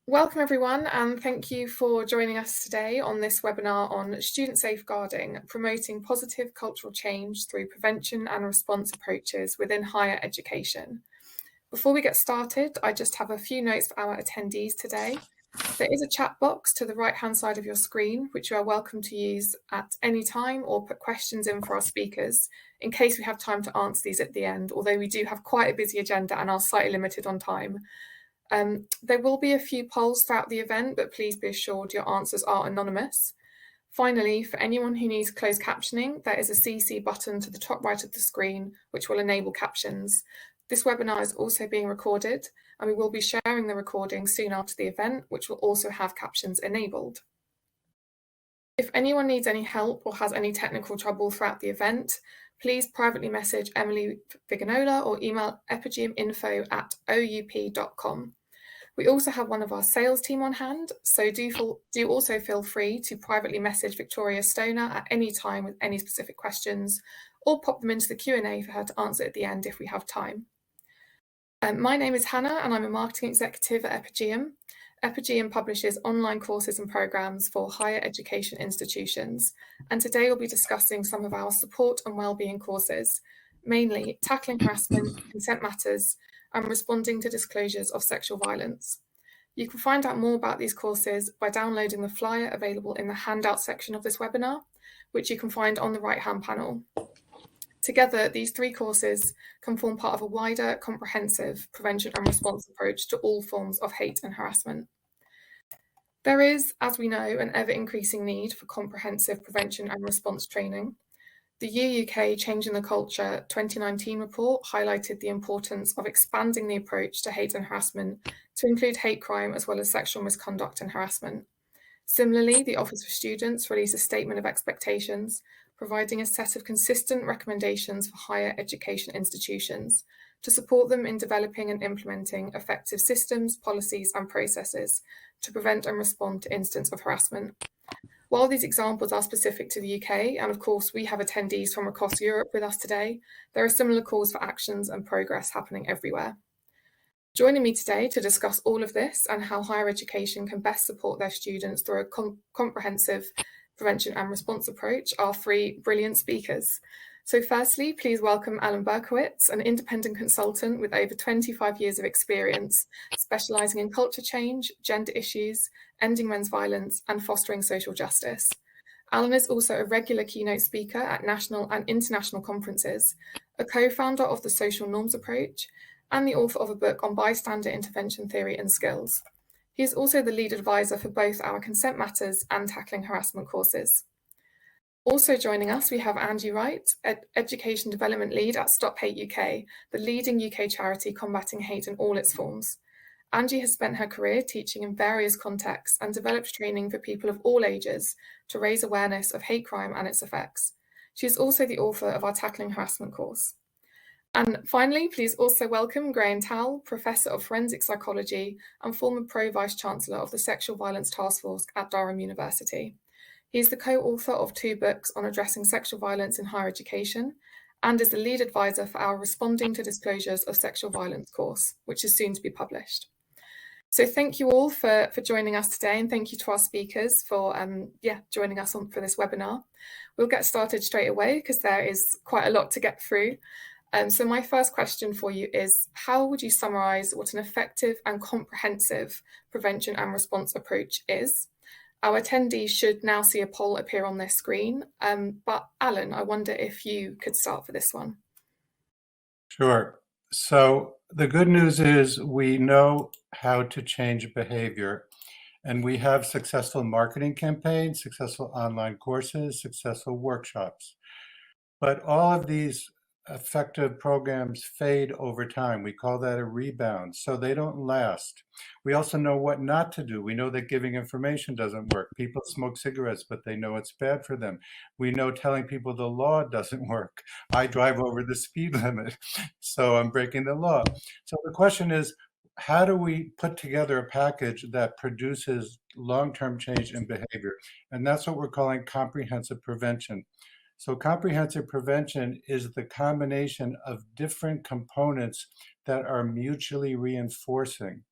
Welcome everyone, and thank you for joining us today on this webinar on student safeguarding, promoting positive cultural change through prevention and response approaches within higher education. Before we get started, I just have a few notes for our attendees today. There is a chat box to the right-hand side of your screen, which you are welcome to use at any time or put questions in for our speakers in case we have time to answer these at the end, although we do have quite a busy agenda and are slightly limited on time. There will be a few polls throughout the event, but please be assured your answers are anonymous. Finally, for anyone who needs closed captioning, there is a CC button to the top right of the screen, which will enable captions. This webinar is also being recorded, and we will be sharing the recording soon after the event, which will also have captions enabled. If anyone needs any help or has any technical trouble throughout the event, please privately message Emily Viganola or email epigeum@oup.com. We also have one of our sales team on hand, so do also feel free to privately message Victoria Stoner at any time with any specific questions, or pop them into the Q&A for her to answer at the end if we have time. My name is Hannah, and I'm a marketing executive at Epigeum. Epigeum publishes online courses and programs for higher education institutions, and today we'll be discussing some of our support and wellbeing courses, mainly tackling harassment, consent matters, and responding to disclosures of sexual violence. You can find out more about these courses by downloading the flyer available in the handout section of this webinar, which you can find on the right-hand panel. Together, these three courses can form part of a wider, comprehensive prevention and response approach to all forms of hate and harassment. There is, as we know, an ever-increasing need for comprehensive prevention and response training. The UK Changing the Culture 2019 report highlighted the importance of expanding the approach to hate and harassment to include hate crime as well as sexual misconduct and harassment. Similarly, the Office for Students released a statement of expectations, providing a set of consistent recommendations for higher education institutions to support them in developing and implementing effective systems, policies, and processes to prevent and respond to incidents of harassment. While these examples are specific to the UK, and of course we have attendees from across Europe with us today, there are similar calls for actions and progress happening everywhere. Joining me today to discuss all of this and how higher education can best support their students through a comprehensive prevention and response approach are three brilliant speakers. So firstly, please welcome Alan Berkowitz, an independent consultant with over 25 years of experience, specialising in culture change, gender issues, ending men's violence, and fostering social justice. Alan is also a regular keynote speaker at national and international conferences, a co-founder of the Social Norms Approach, and the author of a book on Bystander Intervention Theory and Skills. He is also the lead advisor for both our Consent Matters and Tackling Harassment courses. Also joining us, we have Angie Wright, Education Development Lead at Stop Hate UK, the leading UK charity combating hate in all its forms. Angie has spent her career teaching in various contexts and developed training for people of all ages to raise awareness of hate crime and its effects. She is also the author of our Tackling Harassment course. And finally, please also welcome Graham Towl, Professor of Forensic Psychology and former Pro-Vice Chancellor of the Sexual Violence Task Force at Durham University. He is the co-author of 2 books on addressing sexual violence in higher education and is the lead advisor for our Responding to Disclosures of Sexual Violence course, which is soon to be published. So thank you all for joining us today, and thank you to our speakers for joining us for this webinar. We'll get started straight away because there is quite a lot to get through. So my first question for you is, how would you summarise what an effective and comprehensive prevention and response approach is? Our attendees should now see a poll appear on their screen, but Alan, I wonder if you could start for this one. Sure. So the good news is we know how to change behavior, and we have successful marketing campaigns, successful online courses, successful workshops. But all of these effective programs fade over time. We call that a rebound, so they don't last. We also know what not to do. We know that giving information doesn't work. People smoke cigarettes, but they know it's bad for them. We know telling people the law doesn't work. I drive over the speed limit, so I'm breaking the law. So the question is, how do we put together a package that produces long-term change in behavior? And that's what we're calling comprehensive prevention. So comprehensive prevention is the combination of different components that are mutually reinforcing.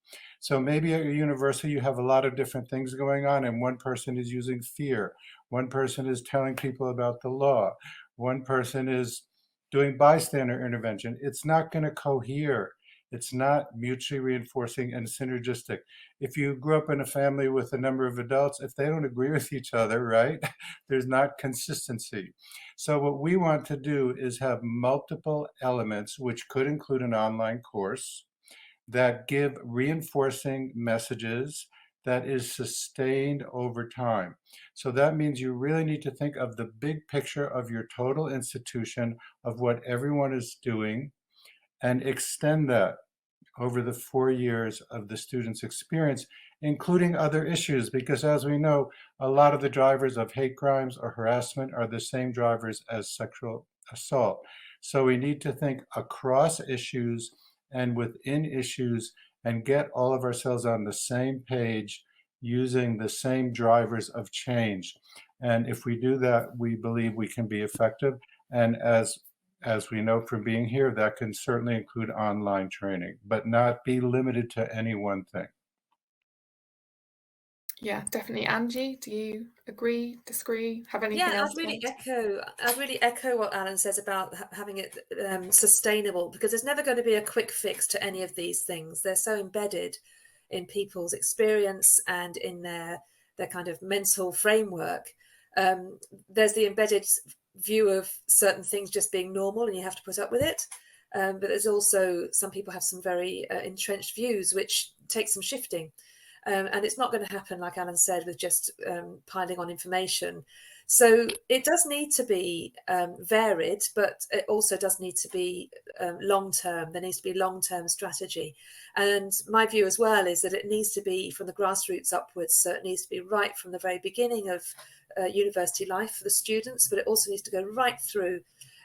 So maybe at your university, you have a lot of different things going on, and one person is using fear. One person is telling people about the law. One person is doing bystander intervention. It's not going to cohere. It's not mutually reinforcing and synergistic. If you grew up in a family with a number of adults, if they don't agree with each other, right, there's not consistency. So what we want to do is have multiple elements, which could include an online course, that give reinforcing messages that is sustained over time. So that means you really need to think of the big picture of your total institution, of what everyone is doing, and extend that over the 4 years of the student's experience, including other issues, because as we know, a lot of the drivers of hate crimes or harassment are the same drivers as sexual assault. So we need to think across issues and within issues and get all of ourselves on the same page using the same drivers of change. And if we do that, we believe we can be effective. And as we know from being here, that can certainly include online training, but not be limited to any one thing. Yeah, definitely. Angie, do you agree, disagree, have anything Yeah, else? I'd really echo what Alan says about having it sustainable, because there's never going to be a quick fix to any of these things. They're so embedded in people's experience and in their kind of mental framework. There's the embedded view of certain things just being normal and you have to put up with it. But there's also, some people have some very entrenched views, which take some shifting. And it's not going to happen, like Alan said, with just piling on information. So it does need to be varied, but it also does need to be long-term. There needs to be long-term strategy. And my view as well is that it needs to be from the grassroots upwards. So it needs to be right from the very beginning of university life for the students, but it also needs to go right through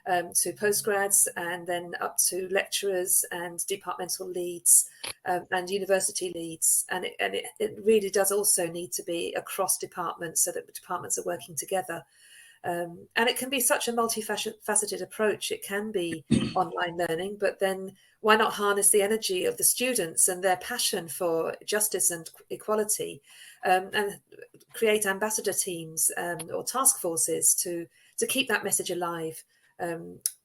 to postgrads and then up to lecturers and departmental leads and university leads. And it really does also need to be across departments so that the departments are working together. And it can be such a multifaceted approach. It can be online learning, but then why not harness the energy of the students and their passion for justice and equality, and create ambassador teams or task forces to keep that message alive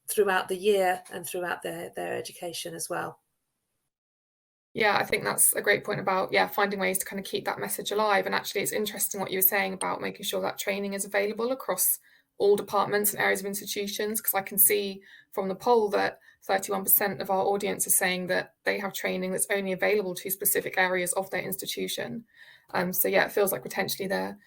throughout the year and throughout their education as well. Yeah, I think that's a great point about, finding ways to kind of keep that message alive. And actually, it's interesting what you were saying about making sure that training is available across all departments and areas of institutions, because I can see from the poll that 31% of our audience are saying that they have training that's only available to specific areas of their institution. So yeah, it feels like potentially there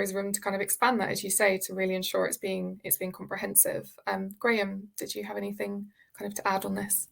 is room to kind of expand that, as you say, to really ensure it's being comprehensive. Graham, did you have anything kind of to add on this?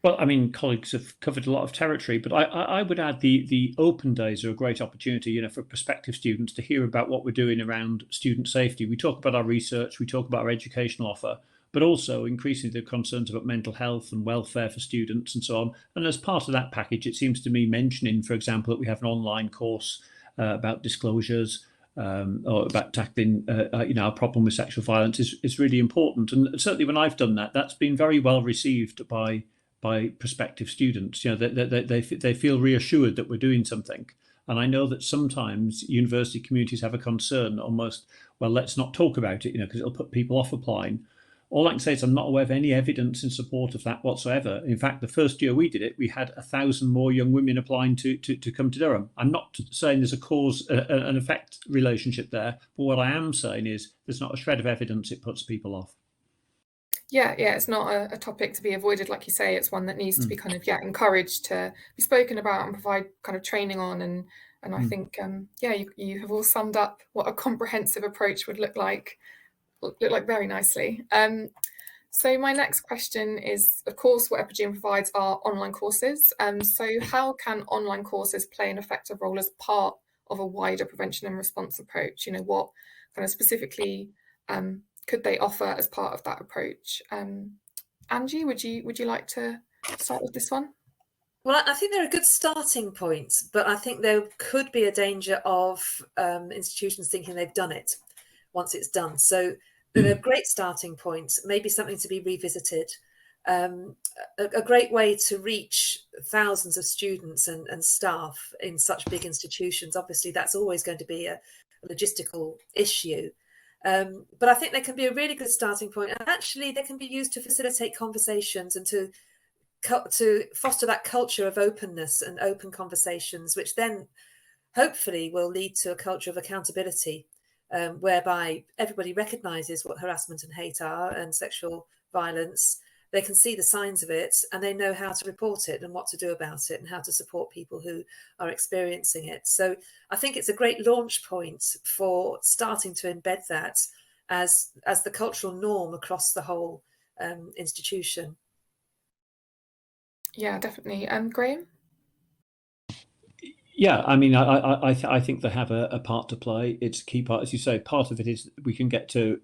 Well, I mean, colleagues have covered a lot of territory, but I would add the open days are a great opportunity, for prospective students to hear about what we're doing around student safety. We talk about our research, we talk about our educational offer, but also increasingly the concerns about mental health and welfare for students and so on. And as part of that package, it seems to me mentioning, for example, that we have an online course about disclosures, or about tackling our problem with sexual violence is really important. And certainly when I've done that, that's been very well received by prospective students. They feel reassured that we're doing something. And I know that sometimes university communities have a concern, almost, well, let's not talk about it, because it'll put people off applying. All I can say is I'm not aware of any evidence in support of that whatsoever. In fact, the first year we did it, we had 1,000 more young women applying to come to Durham. I'm not saying there's a cause and effect relationship there, but what I am saying is there's not a shred of evidence it puts people off. Yeah, it's not a topic to be avoided, like you say. It's one that needs to be kind of encouraged to be spoken about and provide kind of training on. And I think you have all summed up what a comprehensive approach would look like very nicely. So my next question is, of course, what Epigene provides are online courses. So how can online courses play an effective role as part of a wider prevention and response approach? What kind of specifically could they offer as part of that approach? Angie, would you like to start with this one? Well, I think they're a good starting point, but I think there could be a danger of institutions thinking they've done it once it's done. So they're great starting points, maybe something to be revisited. A great way to reach thousands of students and staff in such big institutions. Obviously, that's always going to be a logistical issue. But I think they can be a really good starting point. And actually, they can be used to facilitate conversations and to foster that culture of openness and open conversations, which then hopefully will lead to a culture of accountability, whereby everybody recognises what harassment and hate are and sexual violence. They can see the signs of it and they know how to report it and what to do about it and how to support people who are experiencing it. So I think it's a great launch point for starting to embed that as the cultural norm across the whole institution. Yeah, definitely. Graham? Yeah, I mean, I think they have a part to play. It's a key part, as you say. Part of it is we can get to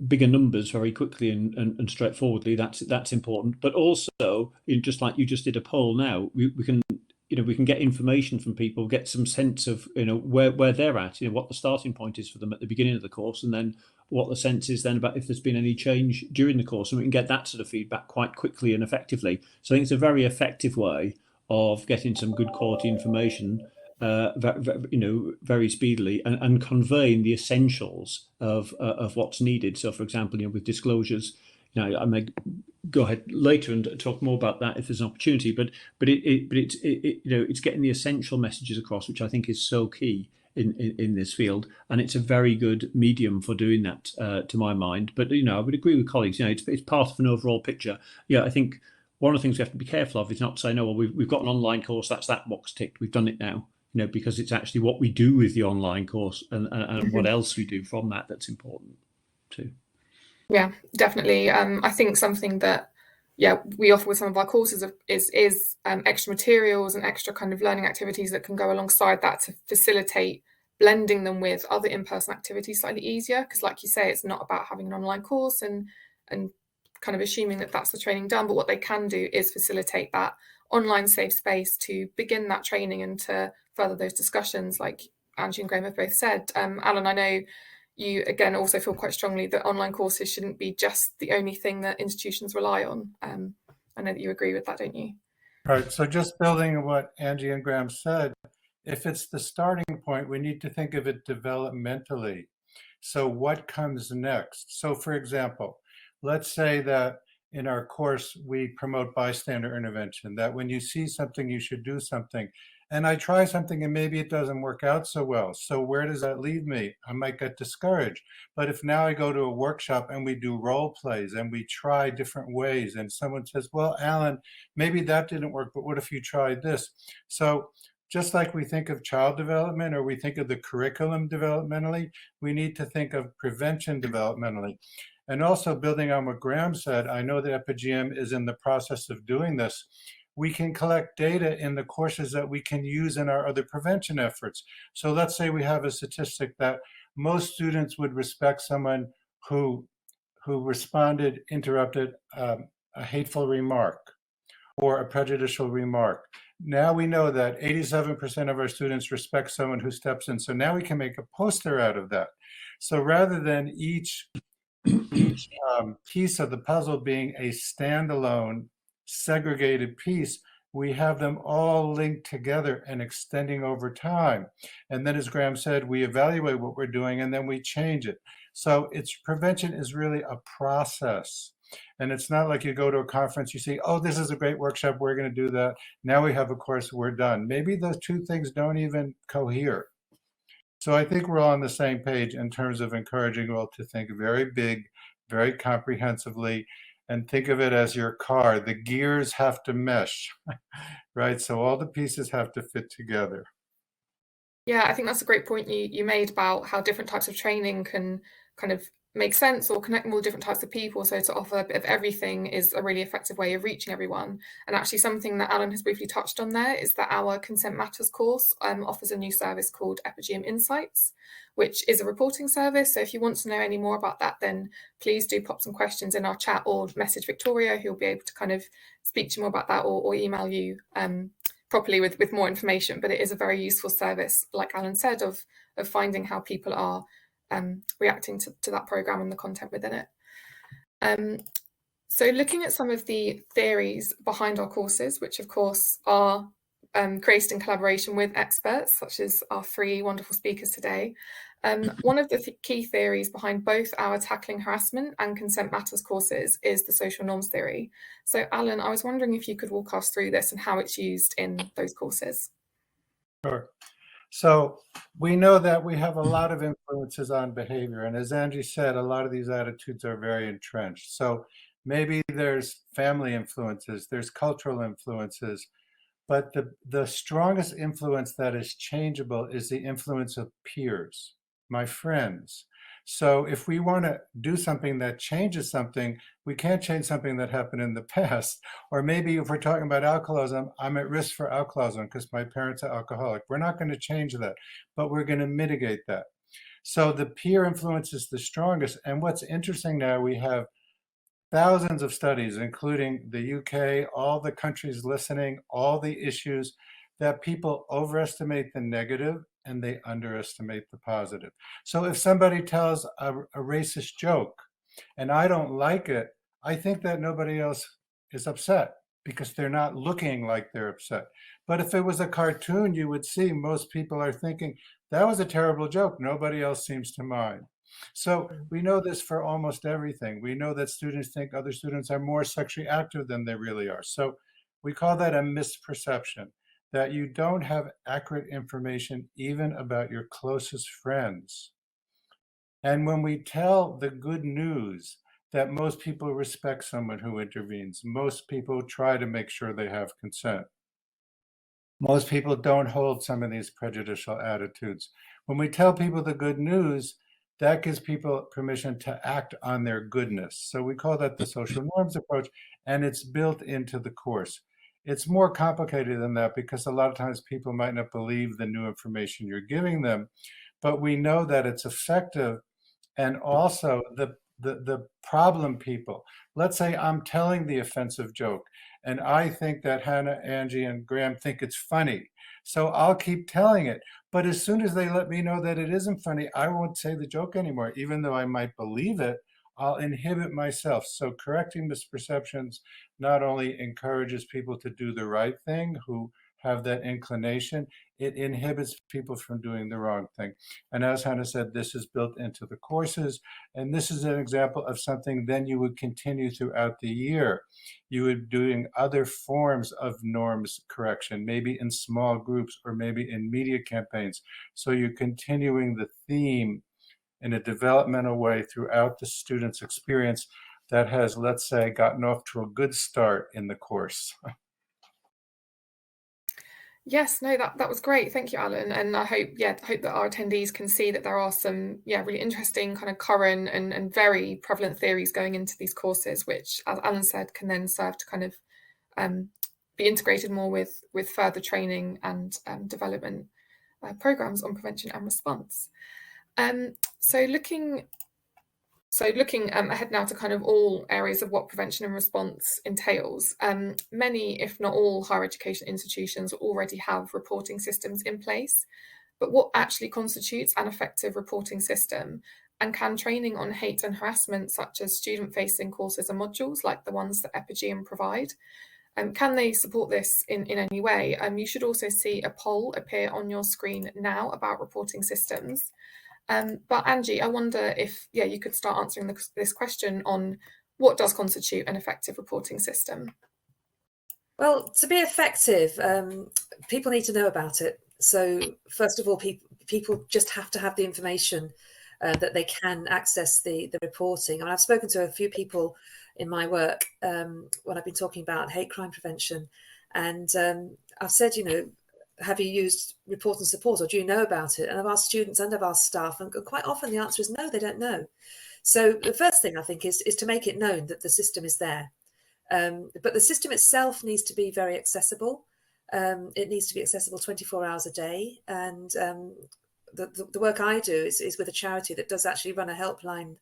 bigger numbers very quickly and straightforwardly. That's important. But also, just like you just did a poll now, we can get information from people, get some sense of where they're at, what the starting point is for them at the beginning of the course, and then what the sense is then about if there's been any change during the course, and we can get that sort of feedback quite quickly and effectively. So I think it's a very effective way of getting some good quality information very speedily and conveying the essentials of what's needed. So, for example, with disclosures, I may go ahead later and talk more about that if there's an opportunity. But it's getting the essential messages across, which I think is so key in this field, and it's a very good medium for doing that, to my mind. But I would agree with colleagues. It's part of an overall picture. Yeah, I think one of the things we have to be careful of is not to say, no, well, we've got an online course, that's that box ticked, we've done it now. Because it's actually what we do with the online course and what else we do from that that's important too. Yeah, definitely. I think something that we offer with some of our courses is extra materials and extra kind of learning activities that can go alongside that to facilitate blending them with other in-person activities slightly easier. Because like you say, it's not about having an online course and kind of assuming that that's the training done, but what they can do is facilitate that online safe space to begin that training and to further those discussions, like Angie and Graham have both said. Alan, I know you again also feel quite strongly that online courses shouldn't be just the only thing that institutions rely on. I know that you agree with that, don't you? Right. So just building on what Angie and Graham said, if it's the starting point, we need to think of it developmentally. So what comes next? So for example, let's say that in our course, we promote bystander intervention, that when you see something, you should do something. And I try something and maybe it doesn't work out so well. So where does that leave me? I might get discouraged. But if now I go to a workshop and we do role plays and we try different ways and someone says, well, Alan, maybe that didn't work, but what if you tried this? So just like we think of child development or we think of the curriculum developmentally, we need to think of prevention developmentally. And also building on what Graham said, I know that EpiGM is in the process of doing this. We can collect data in the courses that we can use in our other prevention efforts. So let's say we have a statistic that most students would respect someone who interrupted a hateful remark or a prejudicial remark. Now we know that 87% of our students respect someone who steps in. So now we can make a poster out of that. So rather than each piece of the puzzle being a standalone, segregated piece, we have them all linked together and extending over time. And then, as Graham said, we evaluate what we're doing and then we change it. So prevention is really a process. And it's not like you go to a conference, you see, oh, this is a great workshop, we're going to do that. Now we have a course, we're done. Maybe those two things don't even cohere. So I think we're all on the same page in terms of encouraging you all to think very big, very comprehensively, and think of it as your car. The gears have to mesh, right? So all the pieces have to fit together. Yeah, I think that's a great point you made about how different types of training can kind of make sense or connect more different types of people. So to offer a bit of everything is a really effective way of reaching everyone. And actually something that Alan has briefly touched on there is that our Consent Matters course offers a new service called EpiGM Insights, which is a reporting service. So if you want to know any more about that, then please do pop some questions in our chat or message Victoria, who'll be able to kind of speak to you more about that or email you properly with more information. But it is a very useful service, like Alan said, of finding how people are reacting to that program and the content within it. So looking at some of the theories behind our courses, which of course are created in collaboration with experts, such as our 3 wonderful speakers today. One of the key theories behind both our Tackling Harassment and Consent Matters courses is the social norms theory. So Alan, I was wondering if you could walk us through this and how it's used in those courses. Sure. So we know that we have a lot of influences on behavior. And as Angie said, a lot of these attitudes are very entrenched. So maybe there's family influences, there's cultural influences, but the strongest influence that is changeable is the influence of peers, my friends. So if we want to do something that changes something, we can't change something that happened in the past. Or maybe if we're talking about alcoholism, I'm at risk for alcoholism because my parents are alcoholic. We're not going to change that, but we're going to mitigate that. So the peer influence is the strongest. And what's interesting now, we have thousands of studies, including the UK, all the countries listening, all the issues, that people overestimate the negative and they underestimate the positive. So if somebody tells a racist joke and I don't like it, I think that nobody else is upset because they're not looking like they're upset. But if it was a cartoon, you would see most people are thinking, that was a terrible joke. Nobody else seems to mind. So we know this for almost everything. We know that students think other students are more sexually active than they really are. So we call that a misperception, that you don't have accurate information even about your closest friends. And when we tell the good news that most people respect someone who intervenes, most people try to make sure they have consent. Most people don't hold some of these prejudicial attitudes. When we tell people the good news, that gives people permission to act on their goodness. So we call that the social norms approach, and it's built into the course. It's more complicated than that because a lot of times people might not believe the new information you're giving them, but we know that it's effective. And also the problem people. Let's say I'm telling the offensive joke and I think that Hannah, Angie, and Graham think it's funny. So I'll keep telling it. But as soon as they let me know that it isn't funny, I won't say the joke anymore. Even though I might believe it, I'll inhibit myself. So correcting misperceptions not only encourages people to do the right thing who have that inclination, it inhibits people from doing the wrong thing. And as Hannah said, this is built into the courses. And this is an example of something then you would continue throughout the year. You would be doing other forms of norms correction, maybe in small groups or maybe in media campaigns. So you're continuing the theme in a developmental way throughout the student's experience that has, let's say, gotten off to a good start in the course. Yes, no, that was great. Thank you, Alan. And I hope that our attendees can see that there are some, really interesting kind of current and very prevalent theories going into these courses, which, as Alan said, can then serve to kind of be integrated more with further training and development programs on prevention and response. So looking ahead now to kind of all areas of what prevention and response entails, many, if not all, higher education institutions already have reporting systems in place. But what actually constitutes an effective reporting system? And can training on hate and harassment, such as student-facing courses and modules like the ones that Epigeum provide, can they support this in any way? You should also see a poll appear on your screen now about reporting systems. But Angie, I wonder if you could start answering this question on what does constitute an effective reporting system? Well, to be effective, people need to know about it. So first of all, people just have to have the information that they can access the reporting. I mean, I've spoken to a few people in my work when I've been talking about hate crime prevention, and I've said, have you used report and support, or do you know about it? And I've asked students and I've asked staff, and quite often the answer is no, they don't know. So the first thing I think is to make it known that the system is there. But the system itself needs to be very accessible. It needs to be accessible 24 hours a day. And the work I do is with a charity that does actually run a helpline.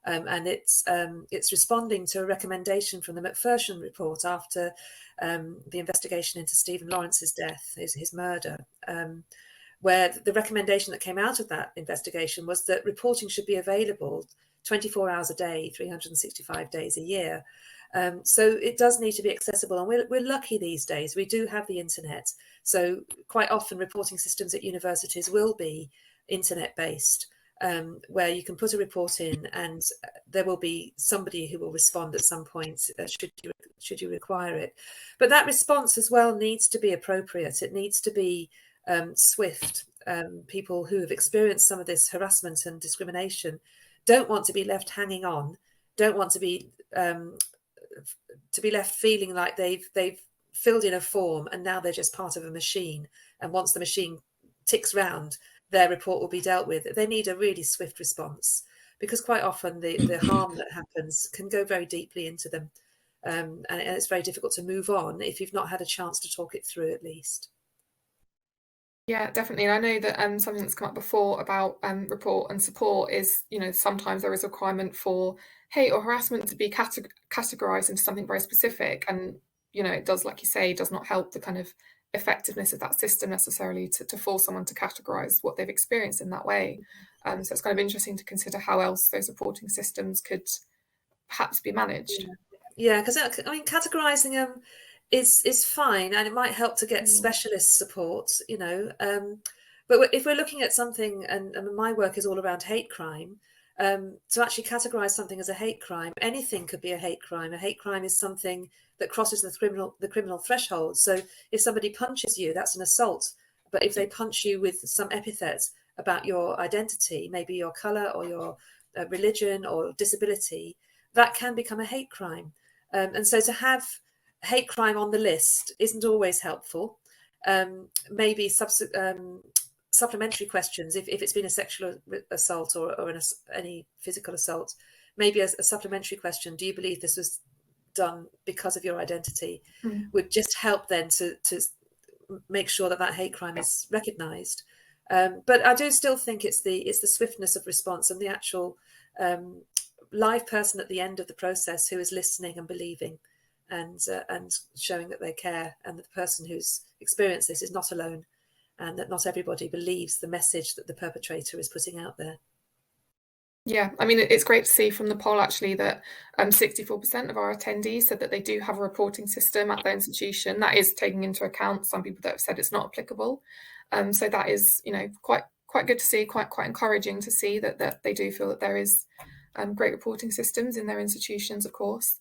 And it's responding to a recommendation from the McPherson report after the investigation into Stephen Lawrence's death, his murder. where the recommendation that came out of that investigation was that reporting should be available 24 hours a day, 365 days a year. So it does need to be accessible, and we're lucky these days. We do have the internet, so quite often reporting systems at universities will be internet based, where you can put a report in and there will be somebody who will respond at some point should you require it. But that response as well needs to be appropriate. It needs to be swift. People who have experienced some of this harassment and discrimination don't want to be left hanging on, don't want to be left feeling like they've filled in a form and now they're just part of a machine, and once the machine ticks round, their report will be dealt with. They need a really swift response, because quite often the harm that happens can go very deeply into them, and it's very difficult to move on if you've not had a chance to talk it through at least. Yeah, definitely. And I know that something that's come up before about report and support is, sometimes there is a requirement for hate or harassment to be categorized into something very specific. And, it does, like you say, does not help the kind of effectiveness of that system necessarily to force someone to categorize what they've experienced in that way. So it's kind of interesting to consider how else those reporting systems could perhaps be managed. Yeah, because categorizing them is fine, and it might help to get specialist support, but if we're looking at something, and my work is all around hate crime, to actually categorize something as a hate crime, anything could be a hate crime. A hate crime is something that crosses the criminal threshold. So if somebody punches you, that's an assault. But if they punch you with some epithet about your identity, maybe your color or your religion or disability, that can become a hate crime. And so to have hate crime on the list isn't always helpful. Maybe supplementary questions, if it's been a sexual assault or any physical assault, maybe a supplementary question, do you believe this was done because of your identity, would just help then to make sure that hate crime is recognised. But I do still think it's the swiftness of response and the actual live person at the end of the process who is listening and believing and showing that they care, and that the person who's experienced this is not alone, and that not everybody believes the message that the perpetrator is putting out there. Yeah, I mean, it's great to see from the poll actually that 64% of our attendees said that they do have a reporting system at their institution. That is taking into account some people that have said it's not applicable. So that is, quite good to see, quite encouraging to see that they do feel that there is great reporting systems in their institutions, of course.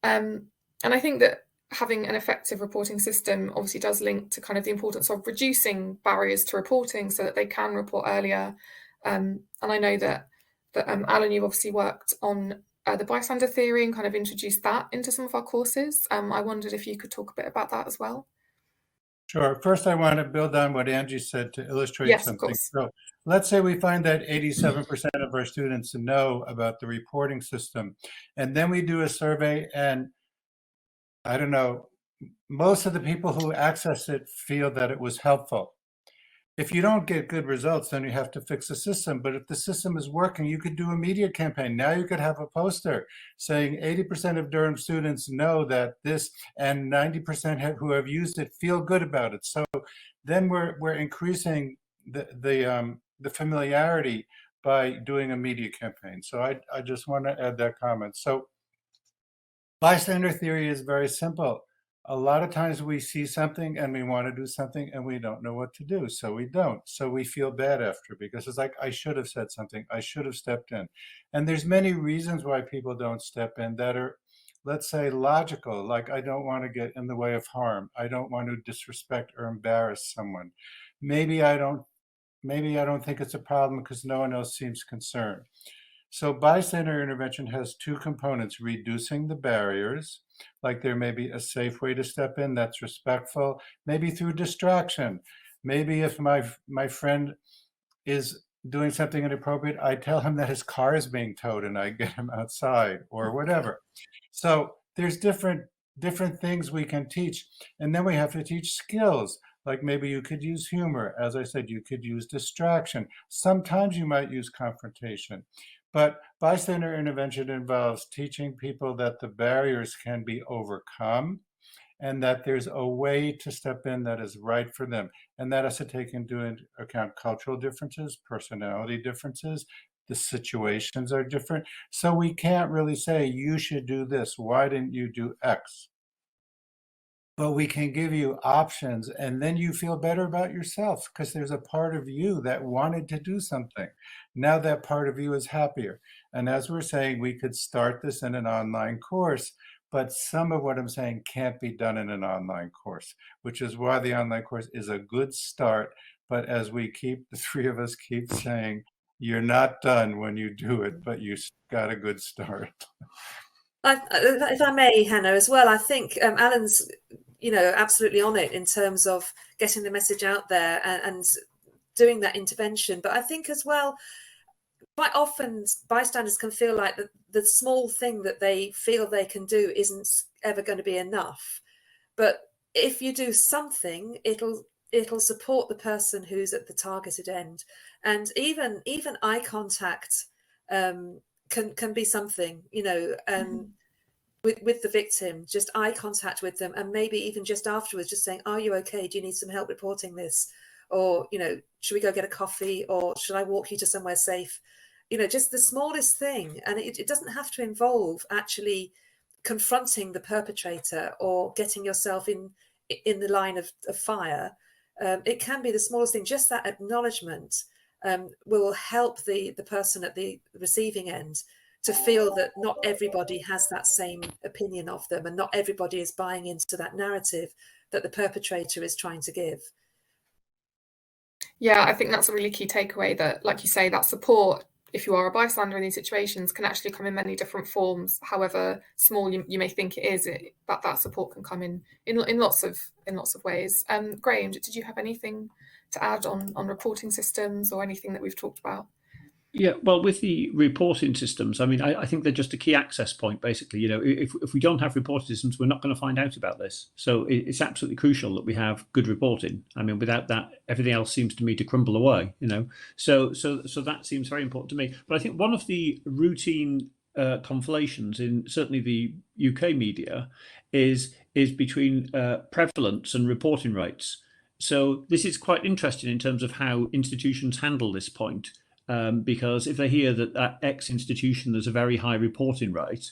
And I think that having an effective reporting system obviously does link to kind of the importance of reducing barriers to reporting so that they can report earlier. And I know that Alan, you've obviously worked on the Bystander Theory and kind of introduced that into some of our courses. I wondered if you could talk a bit about that as well. Sure. First, I want to build on what Angie said to illustrate something. Of course. So let's say we find that 87% of our students know about the reporting system, and then we do a survey, and I don't know, most of the people who access it feel that it was helpful. If you don't get good results, then you have to fix the system. But if the system is working, you could do a media campaign. Now you could have a poster saying 80% of Durham students know that this, and 90% who have used it feel good about it. So then we're increasing the familiarity by doing a media campaign. So I just want to add that comment. So bystander theory is very simple. A lot of times we see something and we want to do something and we don't know what to do, so we don't. So we feel bad after, because it's like, I should have said something, I should have stepped in. And there's many reasons why people don't step in that are, let's say, logical, like I don't want to get in the way of harm, I don't want to disrespect or embarrass someone. Maybe I don't think it's a problem because no one else seems concerned. So bystander intervention has two components: reducing the barriers, like there may be a safe way to step in that's respectful, maybe through distraction. Maybe if my friend is doing something inappropriate, I tell him that his car is being towed and I get him outside or whatever. So there's different things we can teach. And then we have to teach skills. Like maybe you could use humor. As I said, you could use distraction. Sometimes you might use confrontation. But bystander intervention involves teaching people that the barriers can be overcome and that there's a way to step in that is right for them. And that has to take into account cultural differences, personality differences. The situations are different. So we can't really say, you should do this. Why didn't you do X? But we can give you options, and then you feel better about yourself because there's a part of you that wanted to do something. Now that part of you is happier. And as we're saying, we could start this in an online course, but some of what I'm saying can't be done in an online course, which is why the online course is a good start. But as the three of us keep saying, you're not done when you do it, but you got a good start. If I may, Hannah, as well, I think Alan's, absolutely on it in terms of getting the message out there and doing that intervention. But I think as well, quite often bystanders can feel like the small thing that they feel they can do isn't ever going to be enough. But if you do something, it'll support the person who's at the targeted end. And even eye contact can be something, with the victim, just eye contact with them, and maybe even just afterwards, just saying, are you okay? Do you need some help reporting this? Or, should we go get a coffee? Or should I walk you to somewhere safe? Just the smallest thing. And it doesn't have to involve actually confronting the perpetrator or getting yourself in the line of fire. It can be the smallest thing. Just that acknowledgement will help the person at the receiving end to feel that not everybody has that same opinion of them, and not everybody is buying into that narrative that the perpetrator is trying to give. Yeah, I think that's a really key takeaway, that, like you say, that support, if you are a bystander in these situations, can actually come in many different forms. However small you may think it is, that support can come in lots of ways. Graham, did you have anything to add on reporting systems or anything that we've talked about? Yeah, well, with the reporting systems, I mean, I think they're just a key access point, basically. If we don't have reporting systems, we're not going to find out about this. So it's absolutely crucial that we have good reporting. I mean, without that, everything else seems to me to crumble away, So that seems very important to me. But I think one of the routine conflations in certainly the UK media is between prevalence and reporting rates. So this is quite interesting in terms of how institutions handle this point. Because if they hear that at X institution there's a very high reporting rate,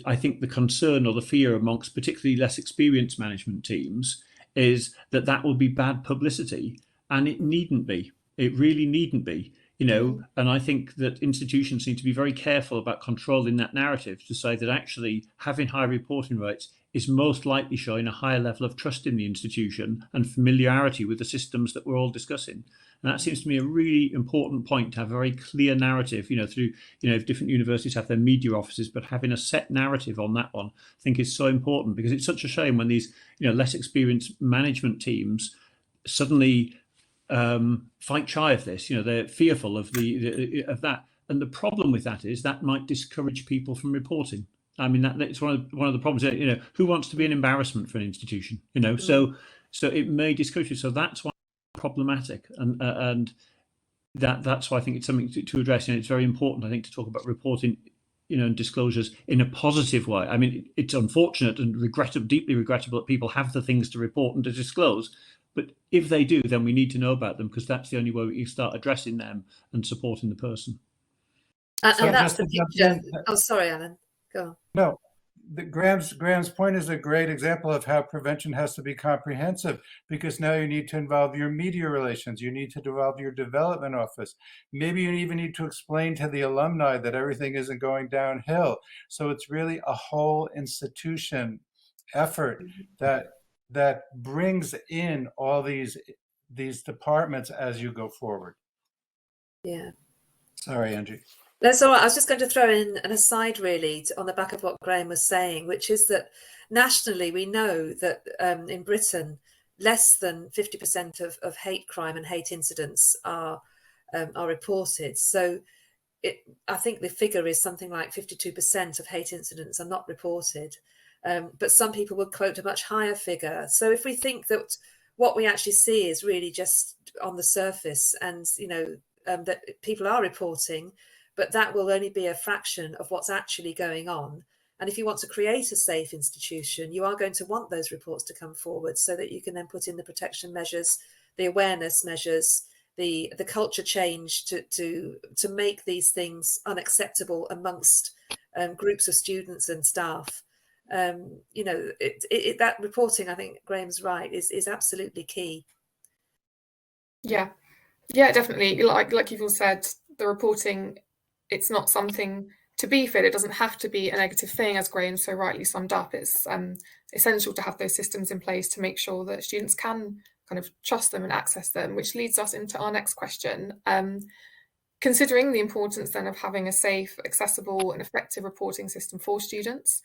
I think the concern or the fear amongst particularly less experienced management teams is that will be bad publicity, and it needn't be. It really needn't be, And I think that institutions need to be very careful about controlling that narrative to say that actually having high reporting rates is most likely showing a higher level of trust in the institution and familiarity with the systems that we're all discussing. And that seems to me a really important point, to have a very clear narrative, through, if different universities have their media offices, but having a set narrative on that one, I think is so important, because it's such a shame when these, less experienced management teams suddenly fight shy of this. They're fearful of of that. And the problem with that is that might discourage people from reporting. I mean, that's one of the problems. Who wants to be an embarrassment for an institution? So it may discourage you. So that's why it's problematic, and that's why I think it's something to address. It's very important, I think, to talk about reporting, and disclosures in a positive way. I mean, it's unfortunate and deeply regrettable that people have the things to report and to disclose. But if they do, then we need to know about them, because that's the only way we can start addressing them and supporting the person. And that's the picture. Oh, sorry, Alan. Go on. No, Graham's point is a great example of how prevention has to be comprehensive, because now you need to involve your media relations, you need to involve your development office. Maybe you even need to explain to the alumni that everything isn't going downhill. So it's really a whole institution effort that brings in all these departments as you go forward. Yeah. Sorry, Angie. That's all right. I was just going to throw in an aside, really, on the back of what Graham was saying, which is that nationally we know that in Britain, less than 50% of hate crime and hate incidents are reported. So I think the figure is something like 52% of hate incidents are not reported. But some people would quote a much higher figure. So if we think that what we actually see is really just on the surface, and that people are reporting, but that will only be a fraction of what's actually going on, And if you want to create a safe institution, you are going to want those reports to come forward so that you can then put in the protection measures, the awareness measures, the culture change to make these things unacceptable amongst groups of students and staff. You know, that reporting, I think Graham's right, is absolutely key. Yeah, definitely. Like you've all said, the reporting, it's not something to be feared. It doesn't have to be a negative thing, as Graham so rightly summed up. It's essential to have those systems in place to make sure that students can kind of trust them and access them, which leads us into our next question. Considering the importance then of having a safe, accessible and effective reporting system for students,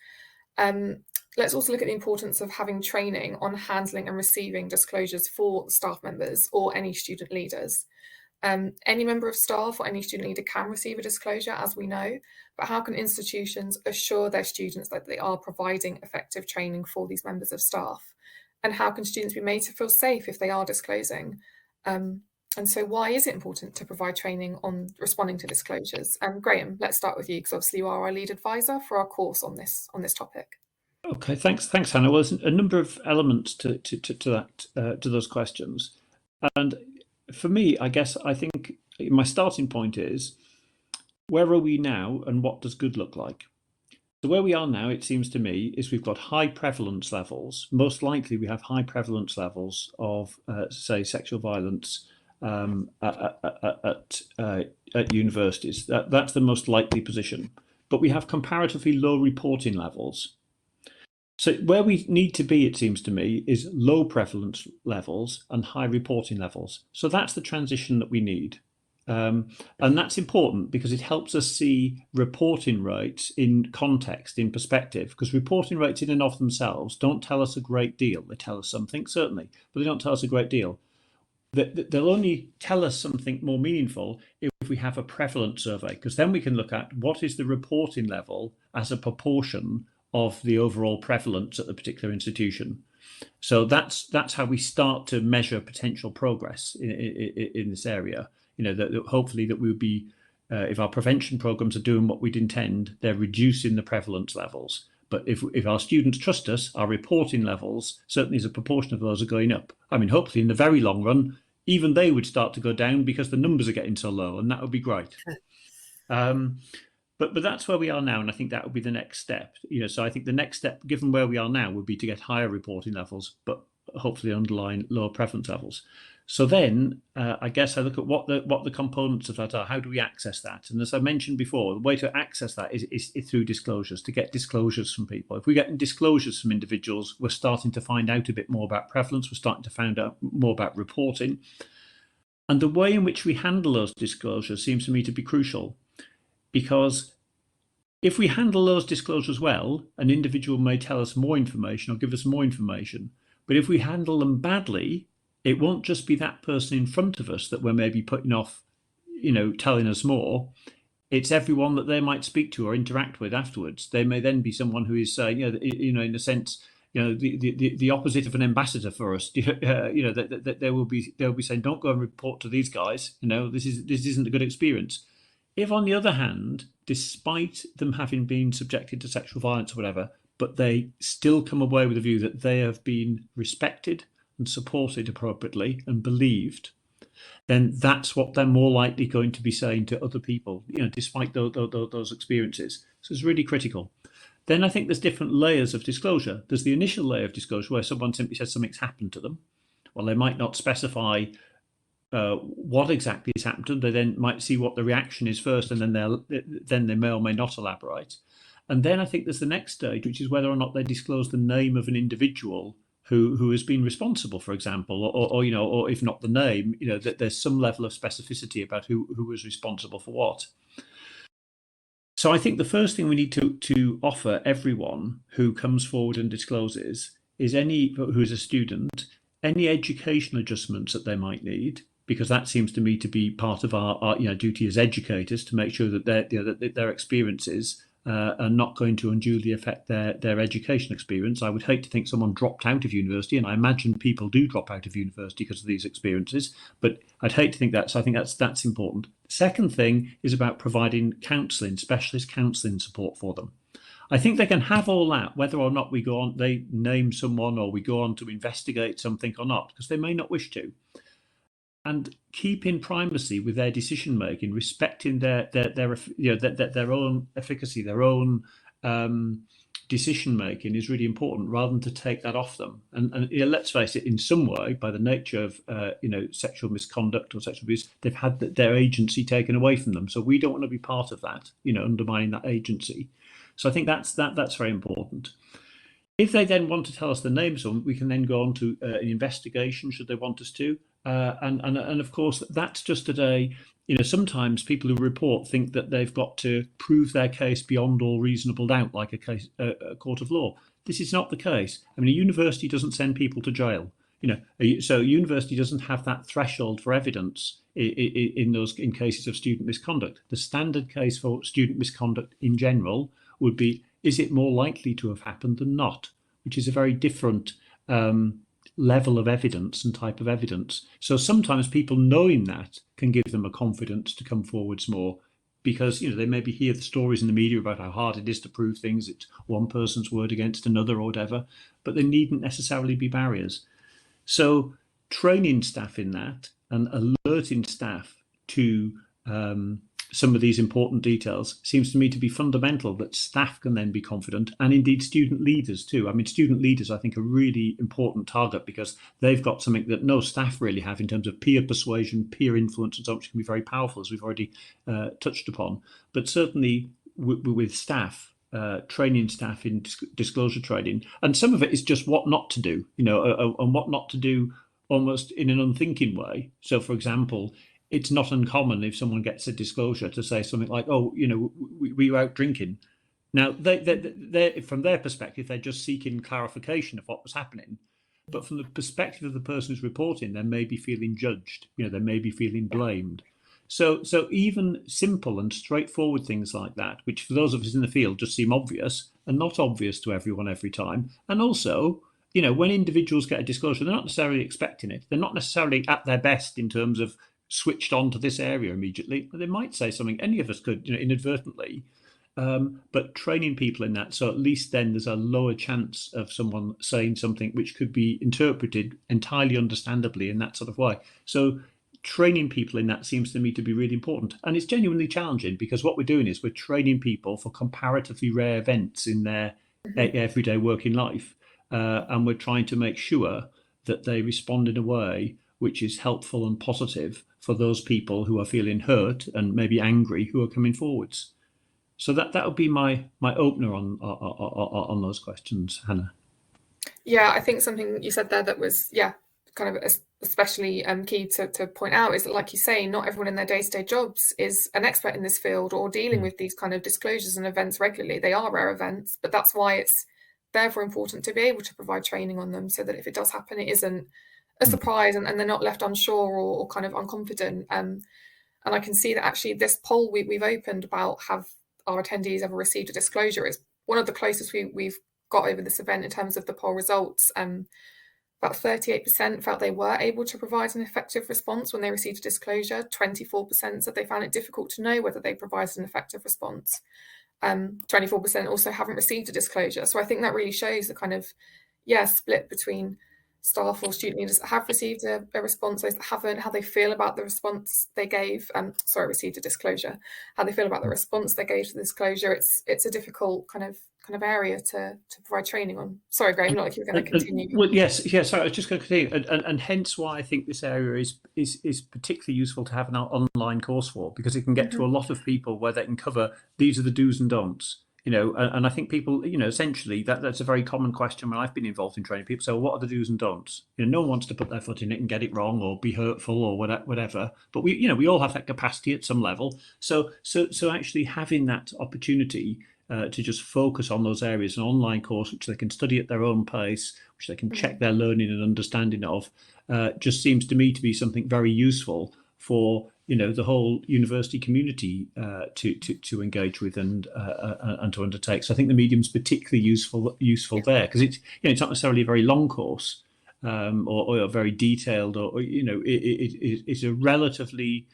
let's also look at the importance of having training on handling and receiving disclosures for staff members or any student leaders. Any member of staff or any student leader can receive a disclosure, as we know, but how can institutions assure their students that they are providing effective training for these members of staff? And how can students be made to feel safe if they are disclosing? And so why is it important to provide training on responding to disclosures? Graham, let's start with you, because obviously you are our lead advisor for our course on this topic. Okay, thanks, Hannah. Well, there's a number of elements to those questions, and for me, I think my starting point is, where are we now, and what does good look like? So where we are now, it seems to me, is we've got high prevalence levels. Most likely, we have high prevalence levels of, say, sexual violence at universities. That's the most likely position. But we have comparatively low reporting levels. So where we need to be, it seems to me, is low prevalence levels and high reporting levels. So that's the transition that we need. And that's important because it helps us see reporting rates in context, in perspective, because reporting rates in and of themselves don't tell us a great deal. They tell us something, certainly, but they don't tell us a great deal. They'll only tell us something more meaningful if we have a prevalence survey, because then we can look at what is the reporting level as a proportion of the overall prevalence at the particular institution. So that's how we start to measure potential progress in this area. You know, that hopefully that we'll be, if our prevention programs are doing what we'd intend, they're reducing the prevalence levels. But if our students trust us, our reporting levels, certainly as a proportion of those, are going up. I mean, hopefully in the very long run, even they would start to go down because the numbers are getting so low, and that would be great. But that's where we are now, and I think that would be the next step. You know, so I think the next step, given where we are now, would be to get higher reporting levels, but hopefully underlying lower prevalence levels. So then, I guess I look at what the components of that are. How do we access that? And as I mentioned before, the way to access that is through disclosures, to get disclosures from people. If we get disclosures from individuals, we're starting to find out a bit more about prevalence. We're starting to find out more about reporting. And the way in which we handle those disclosures seems to me to be crucial, because if we handle those disclosures well, an individual may tell us more information or give us more information. But if we handle them badly, it won't just be that person in front of us that we're maybe putting off, you know, telling us more. It's everyone that they might speak to or interact with afterwards. They may then be someone who is, in a sense, the opposite of an ambassador for us. That they'll be saying, "Don't go and report to these guys. You know, this isn't a good experience." If, on the other hand, despite them having been subjected to sexual violence or whatever, but they still come away with a view that they have been respected and supported appropriately and believed, then that's what they're more likely going to be saying to other people, you know, despite those experiences. So it's really critical. Then I think there's different layers of disclosure. There's the initial layer of disclosure where someone simply says something's happened to them. Well, they might not specify what exactly has happened to them. They then might see what the reaction is first, and then they may or may not elaborate. And then I think there's the next stage, which is whether or not they disclose the name of an individual who has been responsible, for example, or if not the name, you know, that there's some level of specificity about who was responsible for what. So I think the first thing we need to offer everyone who comes forward and discloses is who is a student, any educational adjustments that they might need, because that seems to me to be part of our duty as educators, to make sure that their experiences are not going to unduly affect their education experience. I would hate to think someone dropped out of university, and I imagine people do drop out of university because of these experiences, but I'd hate to think that. So I think that's important. Second thing is about providing counselling, specialist counselling support for them. I think they can have all that, whether or not we go on, they name someone or we go on to investigate something or not, because they may not wish to. And keeping primacy with their decision making, respecting their own efficacy, their own decision making is really important, rather than to take that off them. And let's face it, in some way, by the nature of sexual misconduct or sexual abuse, they've had their agency taken away from them. So we don't want to be part of that, undermining that agency. So I think that's very important. If they then want to tell us the names of them, we can then go on to an investigation, should they want us to. And of course, that's just today. Sometimes people who report think that they've got to prove their case beyond all reasonable doubt, like a court of law. This is not the case. I mean, a university doesn't send people to jail. So a university doesn't have that threshold for evidence in cases of student misconduct. The standard case for student misconduct in general would be: is it more likely to have happened than not? Which is a very different level of evidence and type of evidence. So sometimes people knowing that can give them a confidence to come forwards more, because they maybe hear the stories in the media about how hard it is to prove things. It's one person's word against another or whatever, but they needn't necessarily be barriers. So training staff in that and alerting staff to some of these important details seems to me to be fundamental, that staff can then be confident, and indeed student leaders too. I mean, student leaders, I think, are a really important target, because they've got something that no staff really have in terms of peer persuasion, peer influence, and so on, which can be very powerful, as we've already touched upon. But certainly with staff, training staff in disclosure training, and some of it is just what not to do, and what not to do almost in an unthinking way. So, for example, it's not uncommon if someone gets a disclosure to say something like, "Oh, we were out drinking." Now, they from their perspective, they're just seeking clarification of what was happening. But from the perspective of the person who's reporting, they may be feeling judged. They may be feeling blamed. So even simple and straightforward things like that, which for those of us in the field just seem obvious, are not obvious to everyone every time. And also, when individuals get a disclosure, they're not necessarily expecting it. They're not necessarily at their best in terms of switched on to this area immediately. They might say something, any of us could, inadvertently, but training people in that, so at least then there's a lower chance of someone saying something which could be interpreted entirely understandably in that sort of way. So training people in that seems to me to be really important, and it's genuinely challenging, because what we're doing is we're training people for comparatively rare events in their everyday working life, and we're trying to make sure that they respond in a way which is helpful and positive for those people who are feeling hurt and maybe angry, who are coming forwards. So that would be my opener on those questions, Hannah. Yeah, I think something you said there that was kind of especially key to point out is that, like you say, not everyone in their day-to-day jobs is an expert in this field or dealing with these kind of disclosures and events regularly. They are rare events, but that's why it's therefore important to be able to provide training on them, so that if it does happen, it isn't a surprise and they're not left unsure or kind of unconfident. And I can see that actually this poll we've opened about have our attendees ever received a disclosure is one of the closest we've got over this event in terms of the poll results. About 38% felt they were able to provide an effective response when they received a disclosure. 24% said they found it difficult to know whether they provided an effective response. 24% also haven't received a disclosure. So I think that really shows the kind of split between staff or student leaders that have received a response, those that haven't, how they feel about the response they gave. Received a disclosure, how they feel about the response they gave to the disclosure. It's a difficult kind of area to provide training on. Sorry, Graham, not like you were going to continue. Well, yes. Sorry, I was just going to continue, and hence why I think this area is particularly useful to have an online course for, because it can get to a lot of people where they can cover these are the do's and don'ts. And I think people, essentially that's a very common question when I've been involved in training. People say, well, what are the do's and don'ts? No one wants to put their foot in it and get it wrong or be hurtful or whatever. But we all have that capacity at some level. So actually having that opportunity to just focus on those areas, an online course which they can study at their own pace, which they can check their learning and understanding of, just seems to me to be something very useful for the whole university community to engage with and to undertake. So I think the medium's particularly useful there, because it's it's not necessarily a very long course or very detailed, or it's a relatively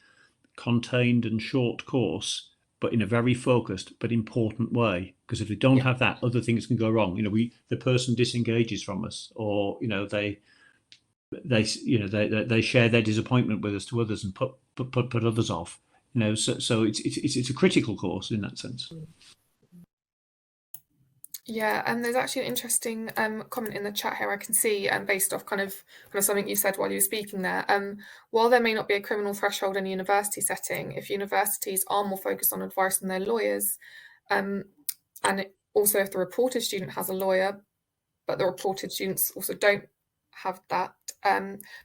contained and short course, but in a very focused but important way. Because if we don't have that, other things can go wrong. The person disengages from us, or they share their disappointment with us to others and put others off. So it's a critical course in that sense. Yeah, and there's actually an interesting comment in the chat here I can see, based off kind of something you said while you were speaking there. While there may not be a criminal threshold in a university setting, if universities are more focused on advice than their lawyers, also if the reported student has a lawyer, but the reported students also don't have that,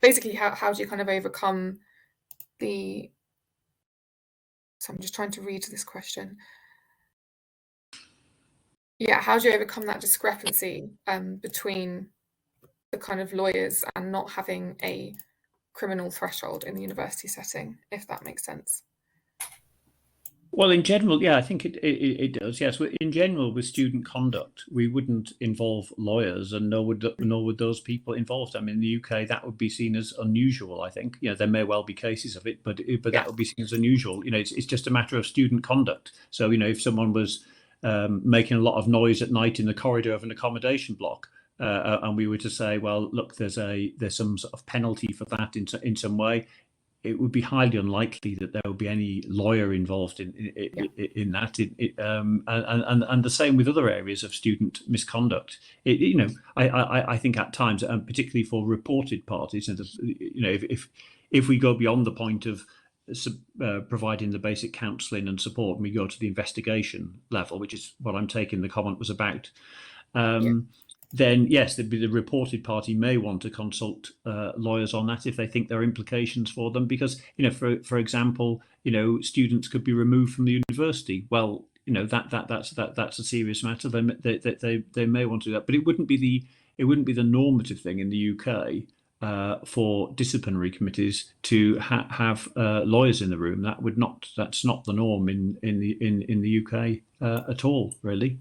basically how do you kind of overcome the... So I'm just trying to read this question. Yeah, how do you overcome that discrepancy between the kind of lawyers and not having a criminal threshold in the university setting, if that makes sense? Well, in general, I think it does. Yes, in general, with student conduct, we wouldn't involve lawyers, and nor would those people involved. I mean, in the UK, that would be seen as unusual. I think there may well be cases of it, but that would be seen as unusual. It's just a matter of student conduct. So if someone was making a lot of noise at night in the corridor of an accommodation block, and we were to say, well, look, there's some sort of penalty for that in some way, it would be highly unlikely that there would be any lawyer involved in that. And the same with other areas of student misconduct. I think at times, and particularly for reported parties, if we go beyond the point of providing the basic counselling and support, and we go to the investigation level, which is what I'm taking the comment was about, then yes, the reported party may want to consult lawyers on that if they think there are implications for them, because for example, students could be removed from the university. Well, that's a serious matter. They may want to do that, but it wouldn't be the normative thing in the UK for disciplinary committees to have lawyers in the room. That's not the norm in the UK at all, really.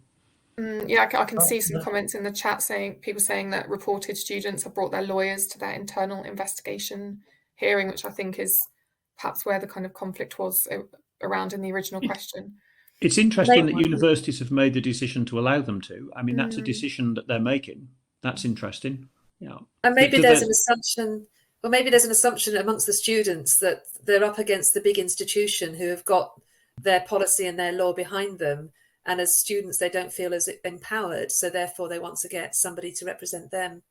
Yeah, I can see some comments in the chat people saying that reported students have brought their lawyers to their internal investigation hearing, which I think is perhaps where the kind of conflict was around in the original question. It's interesting that universities have made the decision to allow them to. I mean, that's a decision that they're making. That's interesting. Yeah. And maybe there's an assumption, or maybe there's an assumption amongst the students that they're up against the big institution who have got their policy and their law behind them. And as students, they don't feel as empowered, so therefore they want to get somebody to represent them.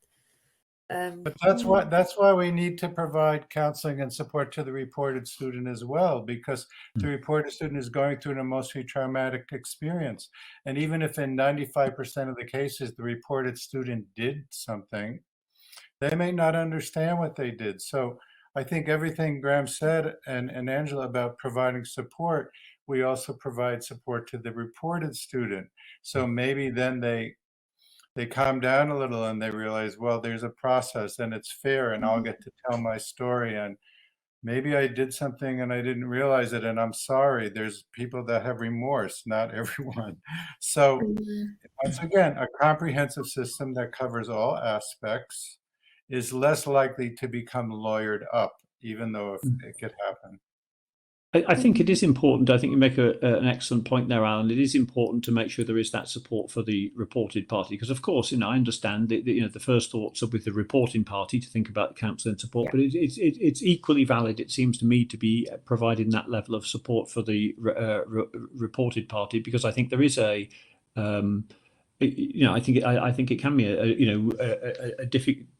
But that's why we need to provide counseling and support to the reported student as well, because the reported student is going through an emotionally traumatic experience. And even if in 95% of the cases the reported student did something, they may not understand what they did. So I think everything Graham said and Angela about providing support, we also provide support to the reported student. So maybe then they calm down a little and they realize, well, there's a process and it's fair, and I'll get to tell my story, and maybe I did something and I didn't realize it, and I'm sorry. There's people that have remorse, not everyone. So once again, a comprehensive system that covers all aspects is less likely to become lawyered up, even though it could happen. I think it is important. I think you make an excellent point there, Alan. It is important to make sure there is that support for the reported party, because, of course, I understand that the first thoughts are with the reporting party to think about counsel and support, but it's equally valid, it seems to me, to be providing that level of support for the reported party, because I think there is a I think it can be a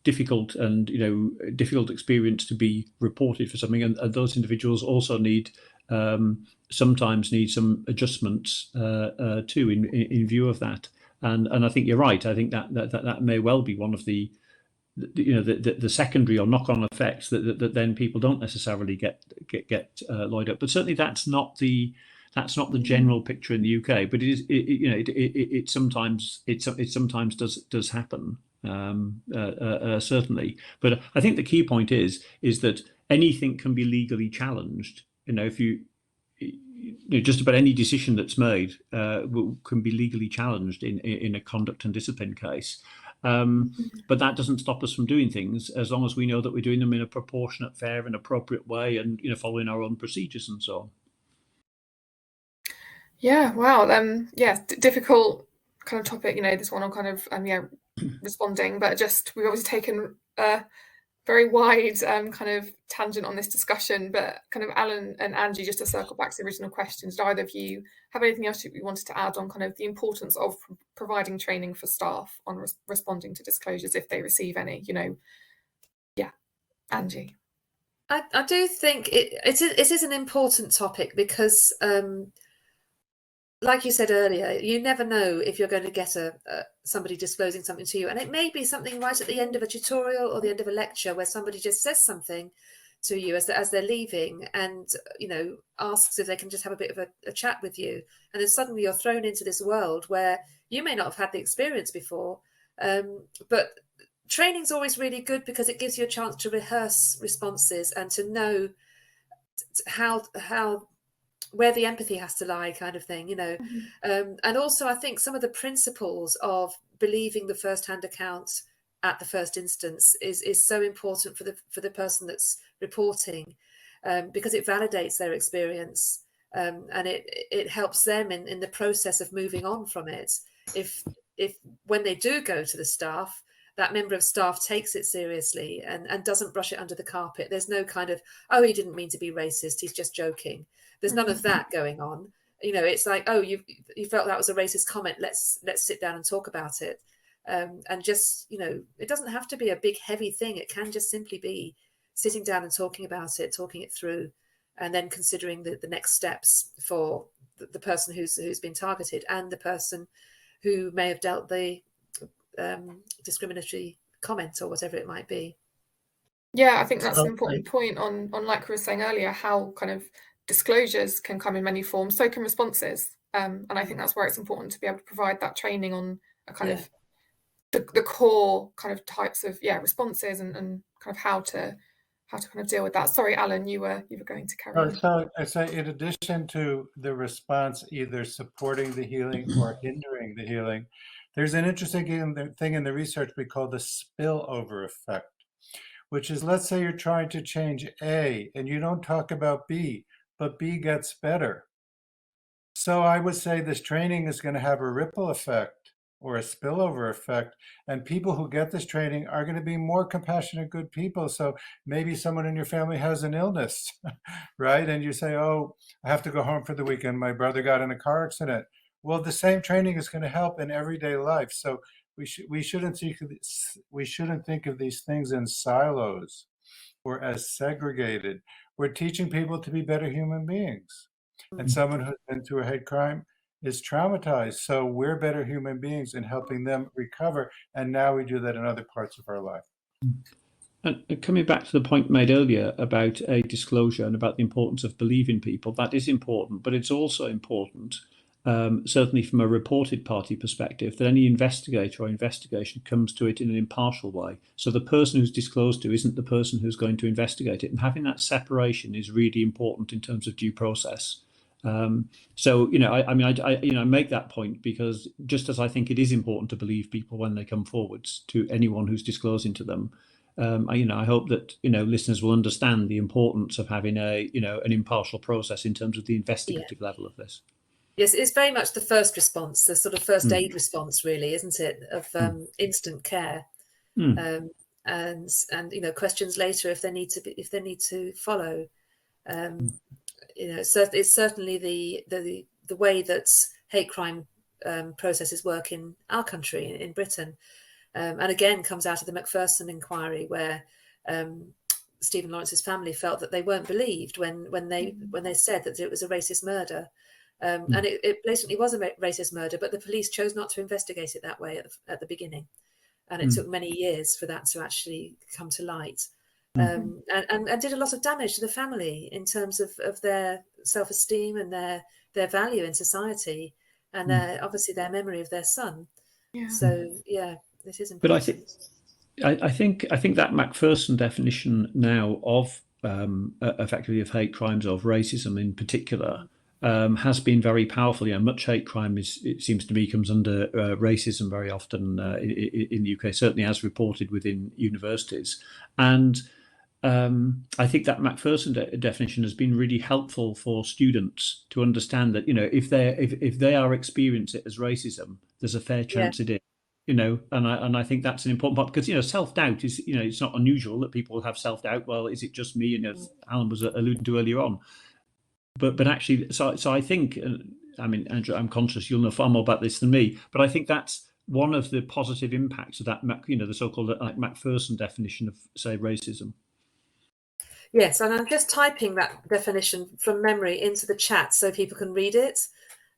difficult experience to be reported for something, and those individuals also sometimes need some adjustments too in view of that. And I think you're right. I think that may well be one of the secondary or knock-on effects that then people don't necessarily get lawyered up. But certainly that's not the general picture in the UK, but it sometimes does happen, certainly. But I think the key point is that anything can be legally challenged. If just about any decision that's made can be legally challenged in a conduct and discipline case. But that doesn't stop us from doing things, as long as we know that we're doing them in a proportionate, fair, and appropriate way, and following our own procedures and so on. Yeah, wow. Yeah, difficult kind of topic, this one on kind of responding, but just we've obviously taken a very wide kind of tangent on this discussion, but kind of Alan and Angie, just to circle back to the original questions, did either of you have anything else you wanted to add on kind of the importance of providing training for staff on responding to disclosures if they receive any, Yeah, Angie. I do think it is an important topic because, like you said earlier, you never know if you're going to get somebody disclosing something to you, and it may be something right at the end of a tutorial or the end of a lecture where somebody just says something to you as they're leaving, and asks if they can just have a bit of a chat with you, and then suddenly you're thrown into this world where you may not have had the experience before, but training's always really good because it gives you a chance to rehearse responses and to know how where the empathy has to lie, kind of thing, and also I think some of the principles of believing the first-hand account at the first instance is so important for the person that's reporting, because it validates their experience, and it helps them in the process of moving on from it. If when they do go to the staff, that member of staff takes it seriously and doesn't brush it under the carpet. There's no kind of, oh, he didn't mean to be racist, he's just joking. There's none of that going on. It's like, oh, you felt that was a racist comment. Let's sit down and talk about it. And just, it doesn't have to be a big, heavy thing. It can just simply be sitting down and talking about it, talking it through, and then considering the next steps for the person who's been targeted and the person who may have dealt the discriminatory comment or whatever it might be. Yeah, I think that's an important point on like we were saying earlier, how kind of disclosures can come in many forms, so can responses. And I think that's where it's important to be able to provide that training on a kind of the core kind of types of responses and kind of how to kind of deal with that. Sorry, Alan, you were going to carry on. So I say, in addition to the response either supporting the healing or hindering the healing, there's an interesting thing in the research we call the spillover effect, which is, let's say you're trying to change A and you don't talk about B, but B gets better. So I would say this training is going to have a ripple effect or a spillover effect, and people who get this training are going to be more compassionate, good people. So maybe someone in your family has an illness, right? And you say, oh, I have to go home for the weekend. My brother got in a car accident. Well, the same training is going to help in everyday life. So we shouldn't think of these things in silos or as segregated. We're teaching people to be better human beings. And someone who's been through a hate crime is traumatized. So we're better human beings in helping them recover. And now we do that in other parts of our life. And coming back to the point made earlier about a disclosure and about the importance of believing people, that is important, but it's also important, certainly from a reported party perspective, that any investigator or investigation comes to it in an impartial way. So the person who's disclosed to isn't the person who's going to investigate it. And having that separation is really important in terms of due process. So, I make that point because just as I think it is important to believe people when they come forwards to anyone who's disclosing to them, I hope that, listeners will understand the importance of having an impartial process in terms of the investigative level of this. Yes, it's very much the first response, the sort of first aid response, really, isn't it, of instant care, and questions later if they need to follow. So it's certainly the way that hate crime processes work in our country, in Britain, and again comes out of the Macpherson inquiry, where Stephen Lawrence's family felt that they weren't believed when they said that it was a racist murder. And it blatantly was a racist murder, but the police chose not to investigate it that way at the beginning. And it took many years for that to actually come to light. And did a lot of damage to the family in terms of their self-esteem and their value in society, and obviously their memory of their son. Yeah. So, yeah, this is important. But I think that Macpherson definition now of effectively of hate crimes, of racism in particular, has been very powerful. Much hate crime it seems to me comes under racism very often in the UK, certainly as reported within universities. And I think that Macpherson definition has been really helpful for students to understand that, if they are experiencing it as racism, there's a fair chance it is. And I think that's an important part, because self-doubt is, it's not unusual that people have self-doubt. Well, is it just me? As Alan was alluding to earlier on, but actually, so I think, I mean, Andrew, I'm conscious you'll know far more about this than me, but I think that's one of the positive impacts of that, the so-called Macpherson definition of, say, racism. Yes, and I'm just typing that definition from memory into the chat so people can read it.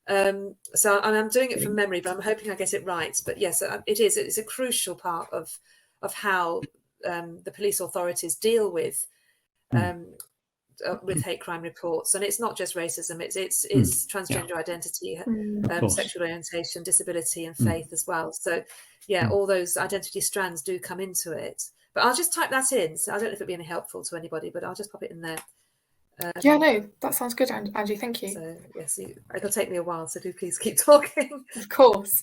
So I'm doing it from memory, but I'm hoping I get it right. But yes, it is. It's a crucial part of how the police authorities deal with hate crime reports, and it's not just racism. It's transgender identity, sexual orientation, disability, and faith as well. So all those identity strands do come into it. But I'll just type that in. So I don't know if it'd be any helpful to anybody, but I'll just pop it in there. No, that sounds good, Angie. Thank you. So yes, it'll take me a while, so do please keep talking. Of course.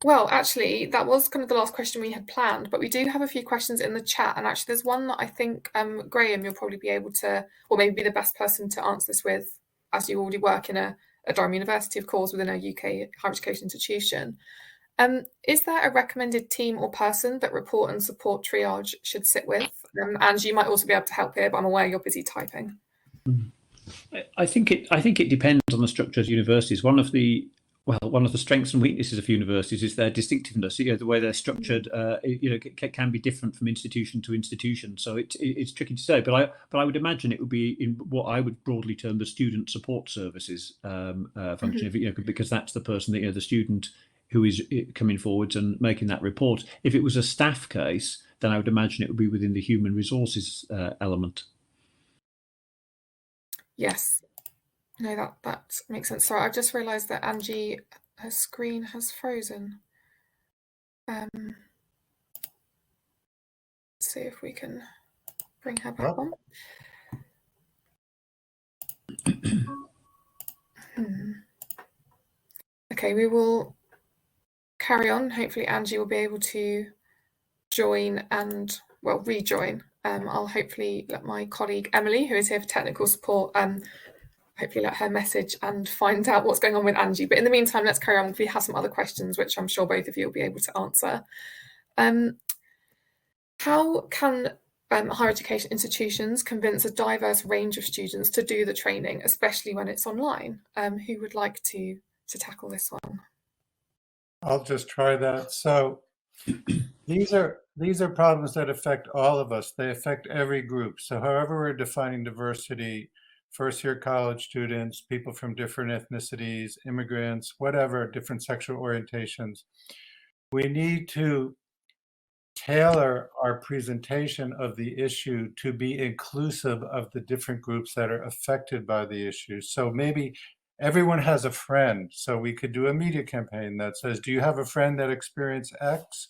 Well, actually, that was kind of the last question we had planned, but we do have a few questions in the chat, and actually there's one that I think, Graham, you'll probably be able to, or maybe be the best person to answer this with, as you already work in a Durham University, of course, within a UK higher education institution. Is there a recommended team or person that report and support triage should sit with? Angie, you might also be able to help here, but I'm aware you're busy typing. I think it depends on the structure of universities. One of the strengths and weaknesses of universities is their distinctiveness. The way they're structured, can be different from institution to institution. So it's tricky to say. But I would imagine it would be in what I would broadly term the student support services function, because that's the person that the student who is coming forwards and making that report. If it was a staff case, then I would imagine it would be within the human resources element. Yes. No, that makes sense. Sorry, I've just realised that Angie, her screen has frozen. Let's see if we can bring her back on. Okay, we will carry on. Hopefully Angie will be able to join and, rejoin. I'll hopefully let my colleague Emily, who is here for technical support, hopefully let her message and find out what's going on with Angie. But in the meantime, let's carry on. If we have some other questions, which I'm sure both of you will be able to answer. How can higher education institutions convince a diverse range of students to do the training, especially when it's online? Who would like to tackle this one? I'll just try that. So these are problems that affect all of us. They affect every group. So however we're defining diversity, first-year college students, people from different ethnicities, immigrants, whatever, different sexual orientations, we need to tailor our presentation of the issue to be inclusive of the different groups that are affected by the issue. So maybe everyone has a friend. So we could do a media campaign that says, do you have a friend that experienced X?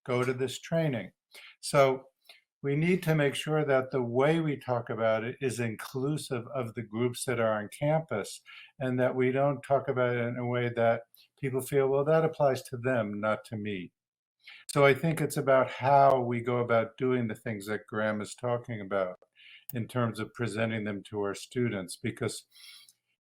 Go to this training. So we need to make sure that the way we talk about it is inclusive of the groups that are on campus, and that we don't talk about it in a way that people feel, well, that applies to them, not to me. So I think it's about how we go about doing the things that Graham is talking about in terms of presenting them to our students, because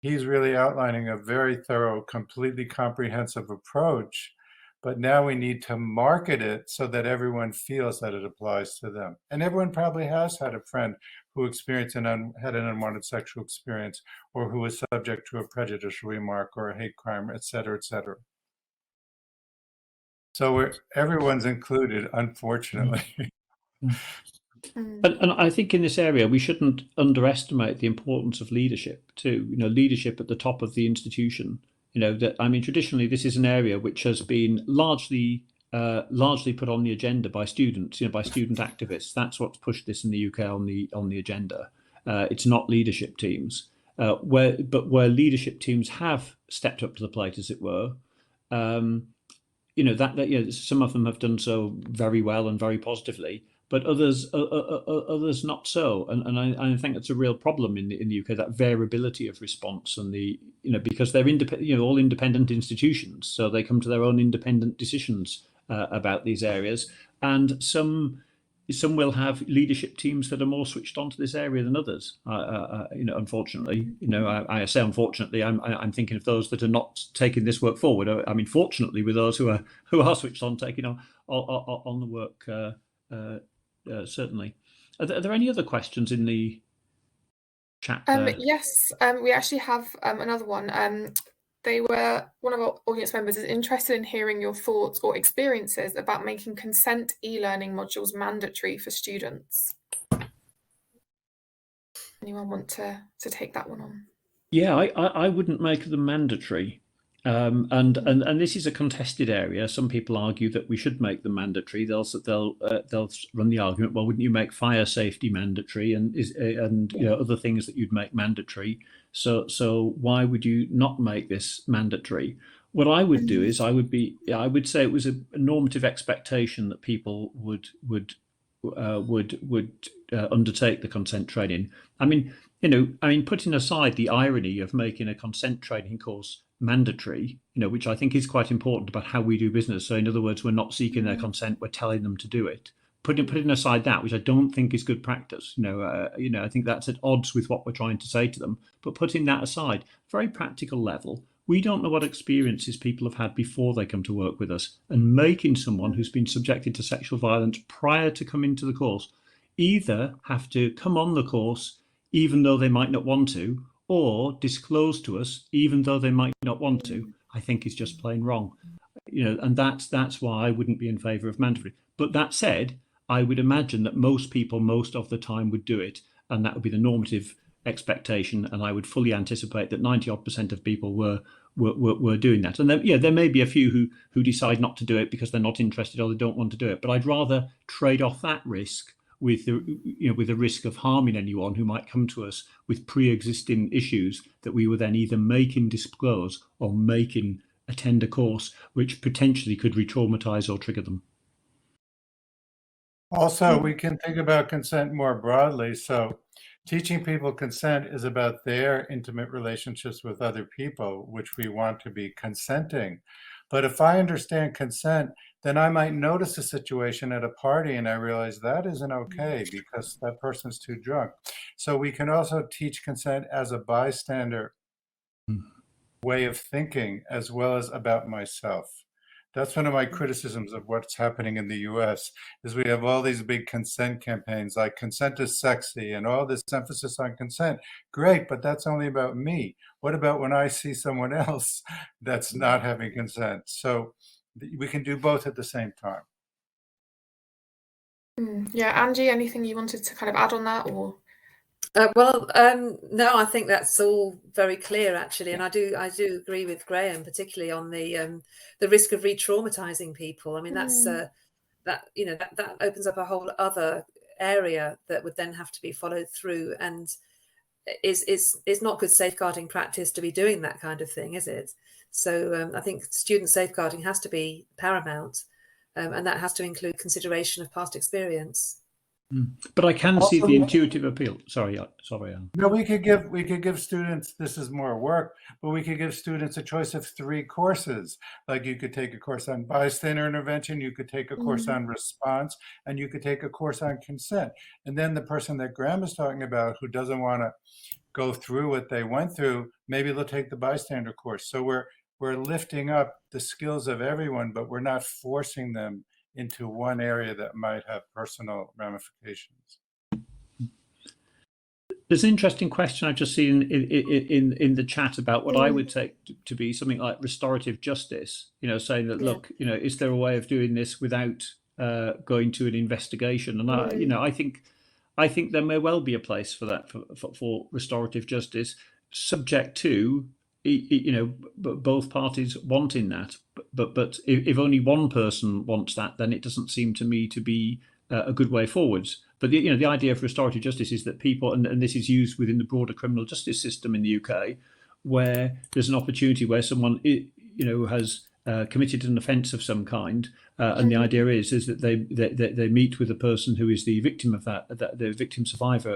he's really outlining a very thorough, completely comprehensive approach. But now we need to market it so that everyone feels that it applies to them. And everyone probably has had a friend who experienced had an unwanted sexual experience, or who was subject to a prejudicial remark or a hate crime, et cetera, et cetera. So everyone's included, unfortunately. And I think in this area, we shouldn't underestimate the importance of leadership too. Leadership at the top of the institution. Traditionally, this is an area which has been largely put on the agenda by students, by student activists. That's what's pushed this in the UK on the agenda. It's not leadership teams, where leadership teams have stepped up to the plate, as it were. Some of them have done so very well and very positively, but others not so. And I think that's a real problem in the UK, that variability of response, and because they're all independent institutions, so they come to their own independent decisions about these areas. And some some will have leadership teams that are more switched on to this area than others. Unfortunately, I say unfortunately, I'm thinking of those that are not taking this work forward. I mean, fortunately, with those who are switched on, taking on the work, certainly. Are there any other questions in the chat there? Yes, we actually have another one. One of our audience members is interested in hearing your thoughts or experiences about making consent e-learning modules mandatory for students. Anyone want to take that one on? Yeah, I wouldn't make them mandatory. And this is a contested area. Some people argue that we should make them mandatory. They'll run the argument, well, wouldn't you make fire safety mandatory and other things that you'd make mandatory? So why would you not make this mandatory? What I would do is I would say it was a normative expectation that people would undertake the consent training. I mean, putting aside the irony of making a consent training course mandatory, which I think is quite important about how we do business. So in other words, we're not seeking their consent, we're telling them to do it. Putting aside that, which I don't think is good practice, I think that's at odds with what we're trying to say to them. But putting that aside, very practical level, we don't know what experiences people have had before they come to work with us, and making someone who's been subjected to sexual violence prior to coming to the course either have to come on the course even though they might not want to, or disclose to us even though they might not want to, I think is just plain wrong. And that's why I wouldn't be in favour of mandatory. But that said, I would imagine that most people most of the time would do it, and that would be the normative expectation, and I would fully anticipate that 90% of people were doing that. And then, there may be a few who decide not to do it because they're not interested or they don't want to do it. But I'd rather trade off that risk with the risk of harming anyone who might come to us with pre-existing issues that we would then either make and disclose or make and attend a course which potentially could re-traumatize or trigger them. Also, we can think about consent more broadly. So teaching people consent is about their intimate relationships with other people, which we want to be consenting. But if I understand consent, then I might notice a situation at a party and I realize that isn't okay because that person's too drunk. So we can also teach consent as a bystander way of thinking as well as about myself. That's one of my criticisms of what's happening in the US is we have all these big consent campaigns like consent is sexy and all this emphasis on consent. Great, but that's only about me. What about when I see someone else that's not having consent? So we can do both at the same time. Yeah, Angie, anything you wanted to kind of add on that, or? No, I think that's all very clear actually, and I do agree with Graham, particularly on the risk of re-traumatizing people. I mean, that's that opens up a whole other area that would then have to be followed through, and is not good safeguarding practice to be doing that kind of thing, is it? So I think student safeguarding has to be paramount, and that has to include consideration of past experience. But I can see the intuitive appeal. Sorry, Alan. No, we could give students, this is more work, but we could give students a choice of 3 courses. Like you could take a course on bystander intervention, you could take a course on response, and you could take a course on consent. And then the person that Graham is talking about who doesn't want to go through what they went through, maybe they'll take the bystander course. So we're lifting up the skills of everyone, but we're not forcing them into one area that might have personal ramifications. There's an interesting question I've just seen in the chat about what I would take to be something like restorative justice, saying that, look, is there a way of doing this without going to an investigation? And I think there may well be a place for that, for restorative justice, subject to both parties wanting that, but if only one person wants that, then it doesn't seem to me to be a good way forwards. But the idea of restorative justice is that people, and this is used within the broader criminal justice system in the UK, where there's an opportunity where someone has committed an offence of some kind, and the idea is that they meet with a person who is the victim of the victim survivor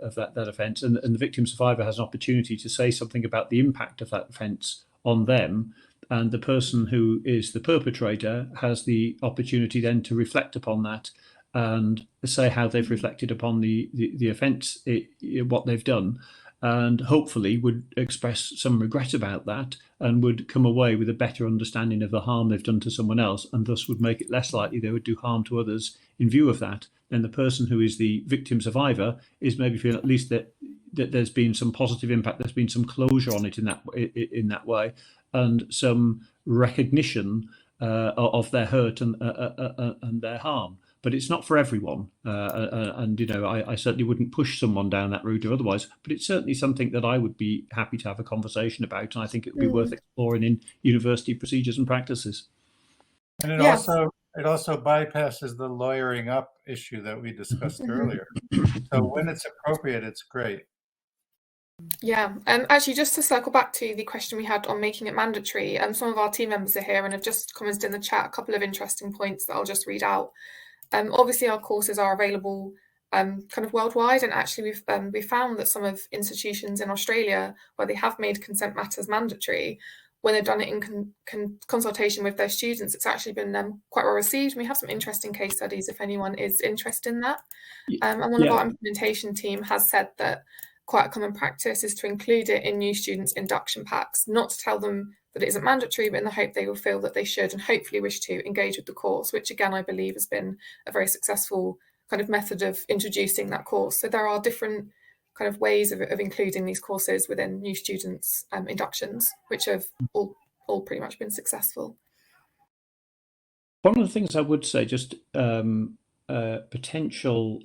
of that offence, and the victim survivor has an opportunity to say something about the impact of that offence on them, and the person who is the perpetrator has the opportunity then to reflect upon that and say how they've reflected upon the offence, what they've done, and hopefully would express some regret about that and would come away with a better understanding of the harm they've done to someone else, and thus would make it less likely they would do harm to others in view of that. Then the person who is the victim survivor is maybe feeling at least that there's been some positive impact, there's been some closure on it in that way, and some recognition of their hurt and their harm. But it's not for everyone, and I certainly wouldn't push someone down that route or otherwise. But it's certainly something that I would be happy to have a conversation about, and I think it would be worth exploring in university procedures and practices. And it also bypasses the lawyering up issue that we discussed earlier. So when it's appropriate, it's great. Yeah, actually, just to circle back to the question we had on making it mandatory, some of our team members are here and have just commented in the chat a couple of interesting points that I'll just read out. Obviously, our courses are available kind of worldwide, and actually we've found that some of institutions in Australia where they have made consent matters mandatory, when they've done it in consultation with their students, it's actually been quite well received. And we have some interesting case studies if anyone is interested in that. And one of our implementation team has said that quite a common practice is to include it in new students' induction packs, not to tell them that it isn't mandatory, but in the hope they will feel that they should and hopefully wish to engage with the course, which again, I believe has been a very successful kind of method of introducing that course. So there are different kind of ways of including these courses within new students' inductions, which have all pretty much been successful. One of the things I would say, just potential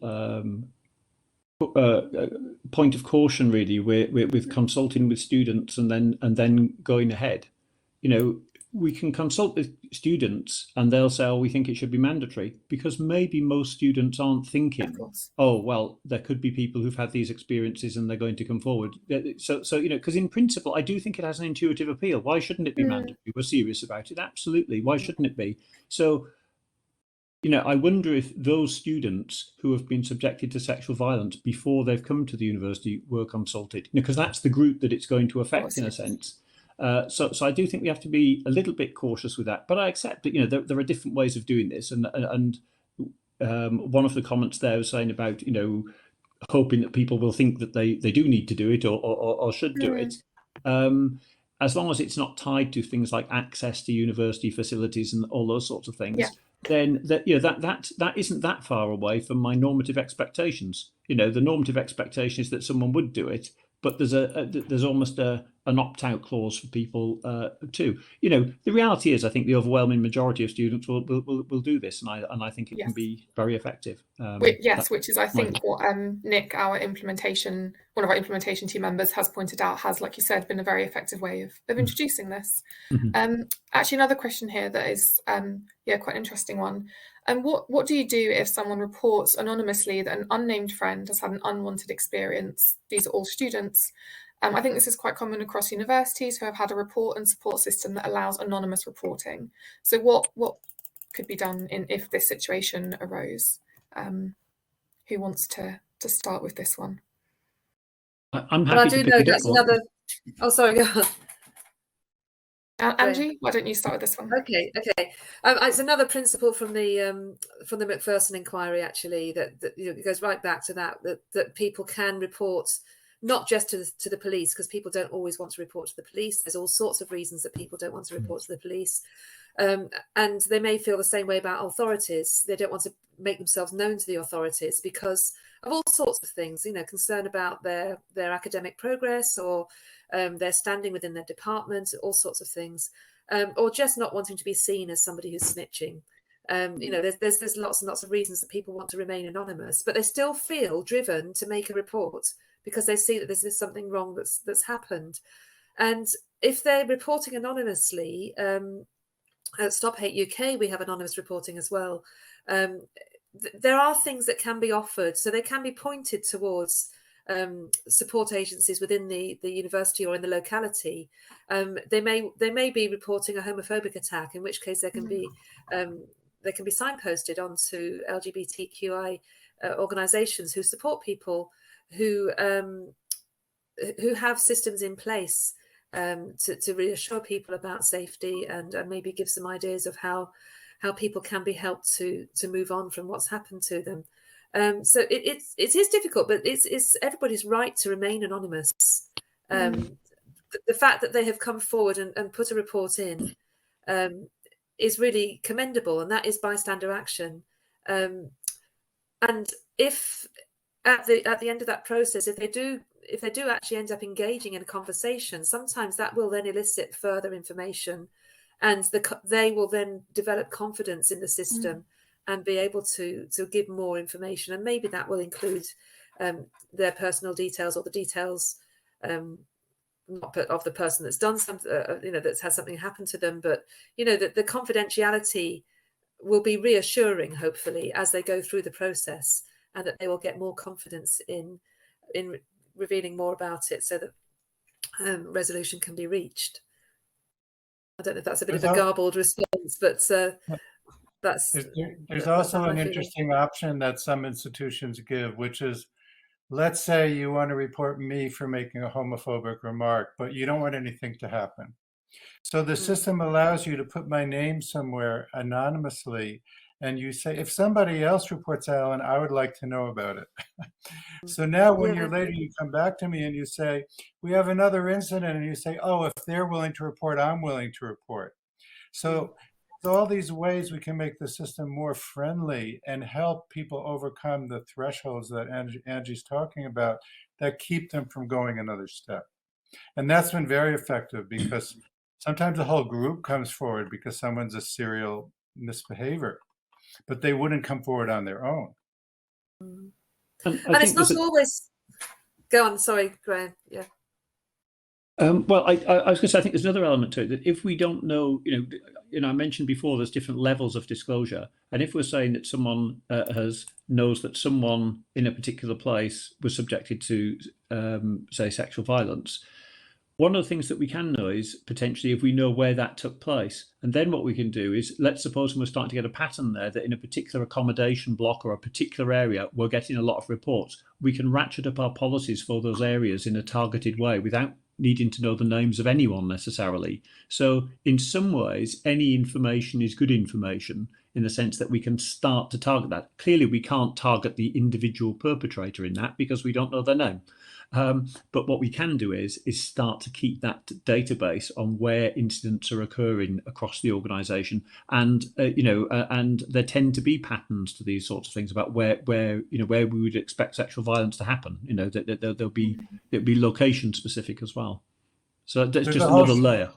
point of caution, really, with consulting with students and then going ahead. We can consult with students and they'll say, oh, we think it should be mandatory, because maybe most students aren't thinking, oh, well, there could be people who've had these experiences and they're going to come forward. So because in principle, I do think it has an intuitive appeal. Why shouldn't it be mandatory? We're serious about it. Absolutely. Why shouldn't it be? So, I wonder if those students who have been subjected to sexual violence before they've come to the university were consulted, because that's the group that it's going to affect in a sense. So I do think we have to be a little bit cautious with that. But I accept that there are different ways of doing this, and one of the comments there was saying about hoping that people will think that they do need to do it or should do it. As long as it's not tied to things like access to university facilities and all those sorts of things, then that isn't that far away from my normative expectations. The normative expectation is that someone would do it, but there's almost an opt-out clause for people too. The reality is, I think the overwhelming majority of students will do this, and I think it can be very effective. Which is, I think, what Nick, one of our implementation team members, has pointed out has, like you said, been a very effective way of introducing this. Actually, another question here that is quite an interesting one. And what do you do if someone reports anonymously that an unnamed friend has had an unwanted experience? These are all students. I think this is quite common across universities who have had a report and support system that allows anonymous reporting. So what could be done if this situation arose? Who wants to start with this one? I'm happy to pick it up. That's another. Oh, sorry, go on. Angie, why don't you start with this one? Okay. It's another principle from the Macpherson inquiry, actually, that it goes right back to that people can report not just to the police, because people don't always want to report to the police. There's all sorts of reasons that people don't want to report to the police, and they may feel the same way about authorities. They don't want to make themselves known to the authorities because of all sorts of things, concern about their academic progress or their standing within their department, all sorts of things, or just not wanting to be seen as somebody who's snitching. There's lots and lots of reasons that people want to remain anonymous, but they still feel driven to make a report because they see that there's something wrong that's happened. And if they're reporting anonymously, at Stop Hate UK, we have anonymous reporting as well. There are things that can be offered, so they can be pointed towards support agencies within the university or in the locality. They may be reporting a homophobic attack, in which case they can be signposted onto LGBTQI organisations who support people who have systems in place to reassure people about safety and maybe give some ideas of how how people can be helped to move on from what's happened to them. So it is difficult, but it's everybody's right to remain anonymous. The fact that they have come forward and put a report in is really commendable, and that is bystander action. And if at the end of that process, if they do actually end up engaging in a conversation, sometimes that will then elicit further information, and they will then develop confidence in the system and be able to give more information. And maybe that will include their personal details or the details not of the person that's done something, that's had something happen to them, but that the confidentiality will be reassuring, hopefully, as they go through the process, and that they will get more confidence in revealing more about it, so that resolution can be reached. I don't know if that's a bit of a garbled response, but that's... There's also an interesting option that some institutions give, which is, let's say you want to report me for making a homophobic remark, but you don't want anything to happen. So the system allows you to put my name somewhere anonymously, and you say, if somebody else reports Alan, I would like to know about it. So now when you come back to me and you say, we have another incident, and you say, oh, if they're willing to report, I'm willing to report. So all these ways we can make the system more friendly and help people overcome the thresholds that Angie's talking about that keep them from going another step. And that's been very effective, because sometimes the whole group comes forward because someone's a serial misbehavior, but they wouldn't come forward on their own. And it's not always... Go on, sorry, Graham. Yeah. Well, I was going to say, I think there's another element to it, that if we don't know, I mentioned before, there's different levels of disclosure. And if we're saying that someone knows that someone in a particular place was subjected to, say, sexual violence, one of the things that we can know is potentially if we know where that took place. And then what we can do is, let's suppose we're starting to get a pattern there that in a particular accommodation block or a particular area, we're getting a lot of reports. We can ratchet up our policies for those areas in a targeted way without needing to know the names of anyone necessarily. So in some ways, any information is good information in the sense that we can start to target that. Clearly, we can't target the individual perpetrator in that because we don't know their name. But what we can do is start to keep that database on where incidents are occurring across the organisation, and and there tend to be patterns to these sorts of things about where we would expect sexual violence to happen. There'll be location specific as well. So that's just another layer.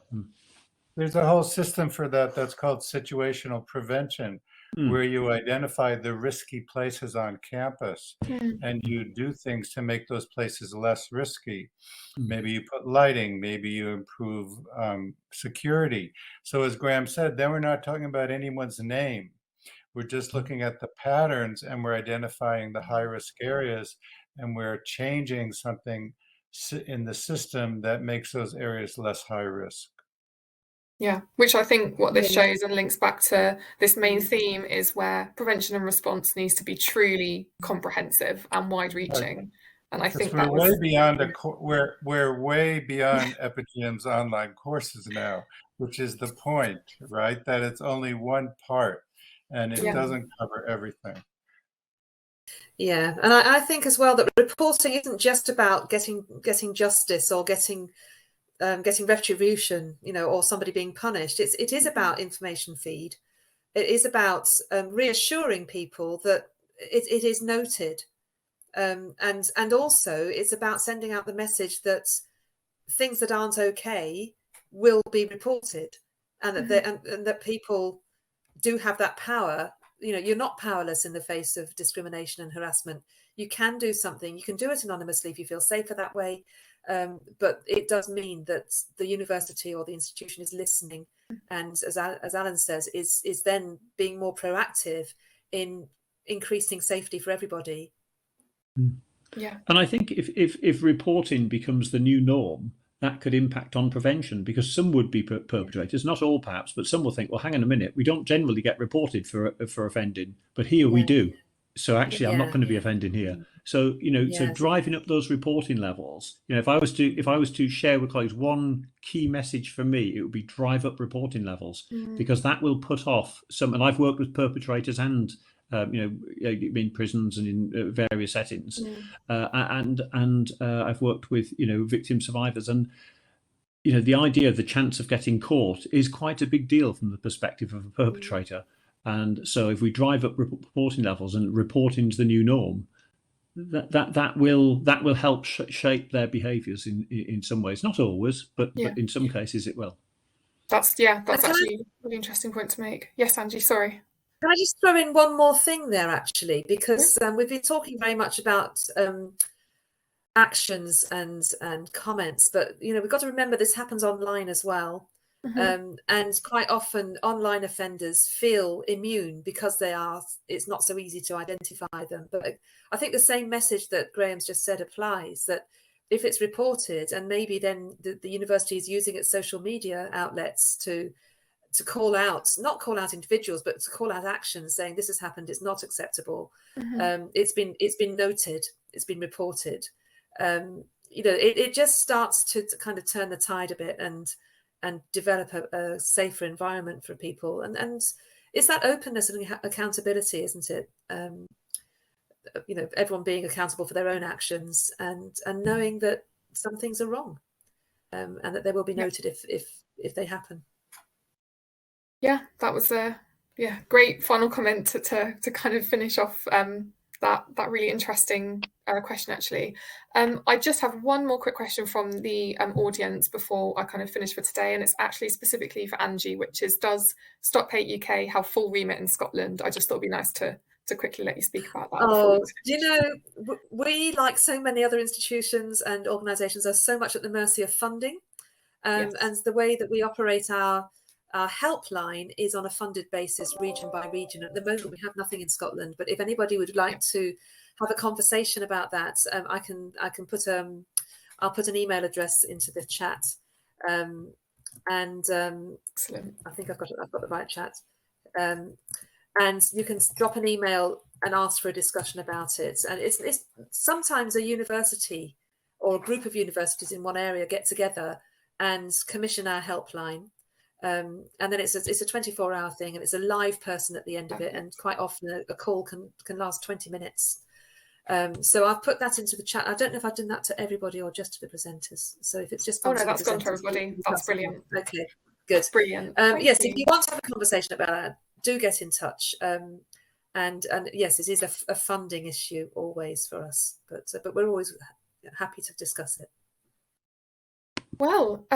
There's a whole system for that that's called situational prevention, where you identify the risky places on campus and you do things to make those places less risky. Maybe you put lighting, maybe you improve security. So as Graham said, then we're not talking about anyone's name. We're just looking at the patterns, and we're identifying the high-risk areas, and we're changing something in the system that makes those areas less high risk. Yeah, which I think what this shows and links back to this main theme is where prevention and response needs to be truly comprehensive and wide-reaching. Right. And I think that way beyond we're way beyond Epigen's online courses now, which is the point, right? That it's only one part, and it doesn't cover everything. Yeah, and I think as well that reporting isn't just about getting justice or getting retribution, or somebody being punished. It is about information feed. It is about reassuring people that it is noted, and also it's about sending out the message that things that aren't okay will be reported, and that and that people do have that power. You're not powerless in the face of discrimination and harassment. You can do something. You can do it anonymously if you feel safer that way. But it does mean that the university or the institution is listening, and as Alan says, is then being more proactive in increasing safety for everybody. Yeah, and I think if reporting becomes the new norm, that could impact on prevention, because some would be perpetrators, not all perhaps, but some will think, well, hang on a minute, we don't generally get reported for offending, but here we do. So actually, I'm not going to be offending here. So, you know, so Yes. driving up those reporting levels, you know, if I was to share with colleagues one key message for me, it would be drive up reporting levels, because that will put off some. And I've worked with perpetrators and you know, in prisons and in various settings, and I've worked with, you know, victim survivors, and you know, the idea of the chance of getting caught is quite a big deal from the perspective of a perpetrator. And so if we drive up reporting levels, and reporting's the new norm, that will help shape their behaviours in some ways. Not always, but in some cases it will. That's actually a really interesting point to make. Yes, Angie, sorry. Can I just throw in one more thing there, actually, because we've been talking very much about actions and comments, but you know, we've got to remember this happens online as well. And quite often online offenders feel immune because it's not so easy to identify them. But I think the same message that Graham's just said applies, that if it's reported, and maybe then the university is using its social media outlets to not call out individuals, but to call out actions, saying this has happened, it's not acceptable. It's been noted, it's been reported. You know, it just starts to kind of turn the tide a bit and develop a safer environment for people. And it's that openness and accountability, isn't it? You know, everyone being accountable for their own actions and knowing that some things are wrong, and that they will be noted if they happen. Yeah, that was a great final comment to kind of finish off that really interesting question, actually. I just have one more quick question from the audience before I kind of finish for today, and it's actually specifically for Angie, which is, does Stop Hate UK have full remit in Scotland? I just thought it'd be nice to quickly let you speak about that. Oh, you know, we, like so many other institutions and organisations, are so much at the mercy of funding. And the way that we operate our helpline is on a funded basis, region by region. At the moment, we have nothing in Scotland, but if anybody would like to have a conversation about that, I can put I'll put an email address into the chat, and Excellent. I think I've got the right chat, and you can drop an email and ask for a discussion about it. And it's sometimes a university or a group of universities in one area get together and commission our helpline. And then it's a 24-hour thing, and it's a live person at the end of it, and quite often a call can last 20 minutes. So I've put that into the chat. I don't know if I've done that to everybody or just to the presenters. So if it's just no, that's gone to everybody. That's brilliant. Okay, good. Brilliant. Yes, if you want to have a conversation about that, do get in touch. And yes, it is a funding issue always for us, but we're always happy to discuss it. Well,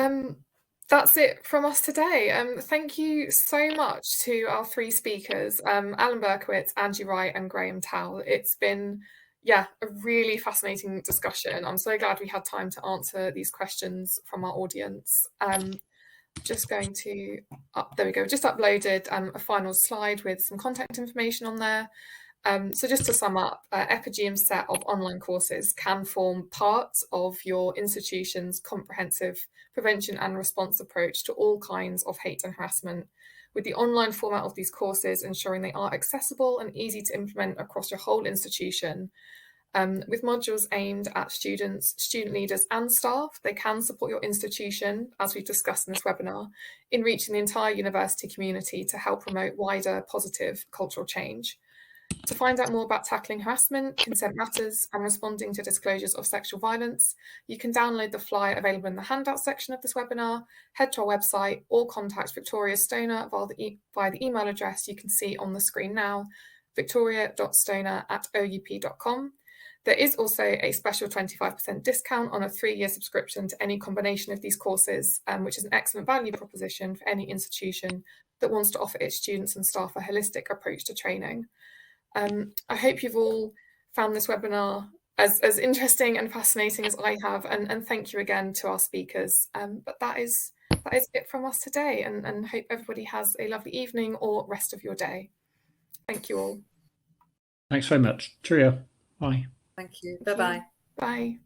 that's it from us today. Thank you so much to our three speakers, Alan Berkowitz, Angie Wright and Graham Towl. It's been, a really fascinating discussion. I'm so glad we had time to answer these questions from our audience. Just going to, there we go, just uploaded a final slide with some contact information on there. So just to sum up, EPIGEUM's set of online courses can form part of your institution's comprehensive prevention and response approach to all kinds of hate and harassment, with the online format of these courses ensuring they are accessible and easy to implement across your whole institution. With modules aimed at students, student leaders and staff, they can support your institution, as we've discussed in this webinar, in reaching the entire university community to help promote wider positive cultural change. To find out more about tackling harassment, consent matters, and responding to disclosures of sexual violence, you can download the flyer available in the handout section of this webinar, head to our website, or contact Victoria Stoner via the email address you can see on the screen now, victoria.stoner@oup.com. There is also a special 25% discount on a 3-year subscription to any combination of these courses, which is an excellent value proposition for any institution that wants to offer its students and staff a holistic approach to training. I hope you've all found this webinar as interesting and fascinating as I have, and thank you again to our speakers. But that is it from us today, and hope everybody has a lovely evening or rest of your day. Thank you all. Thanks very much. Cheerio. Bye. Thank you. Bye-bye. Bye.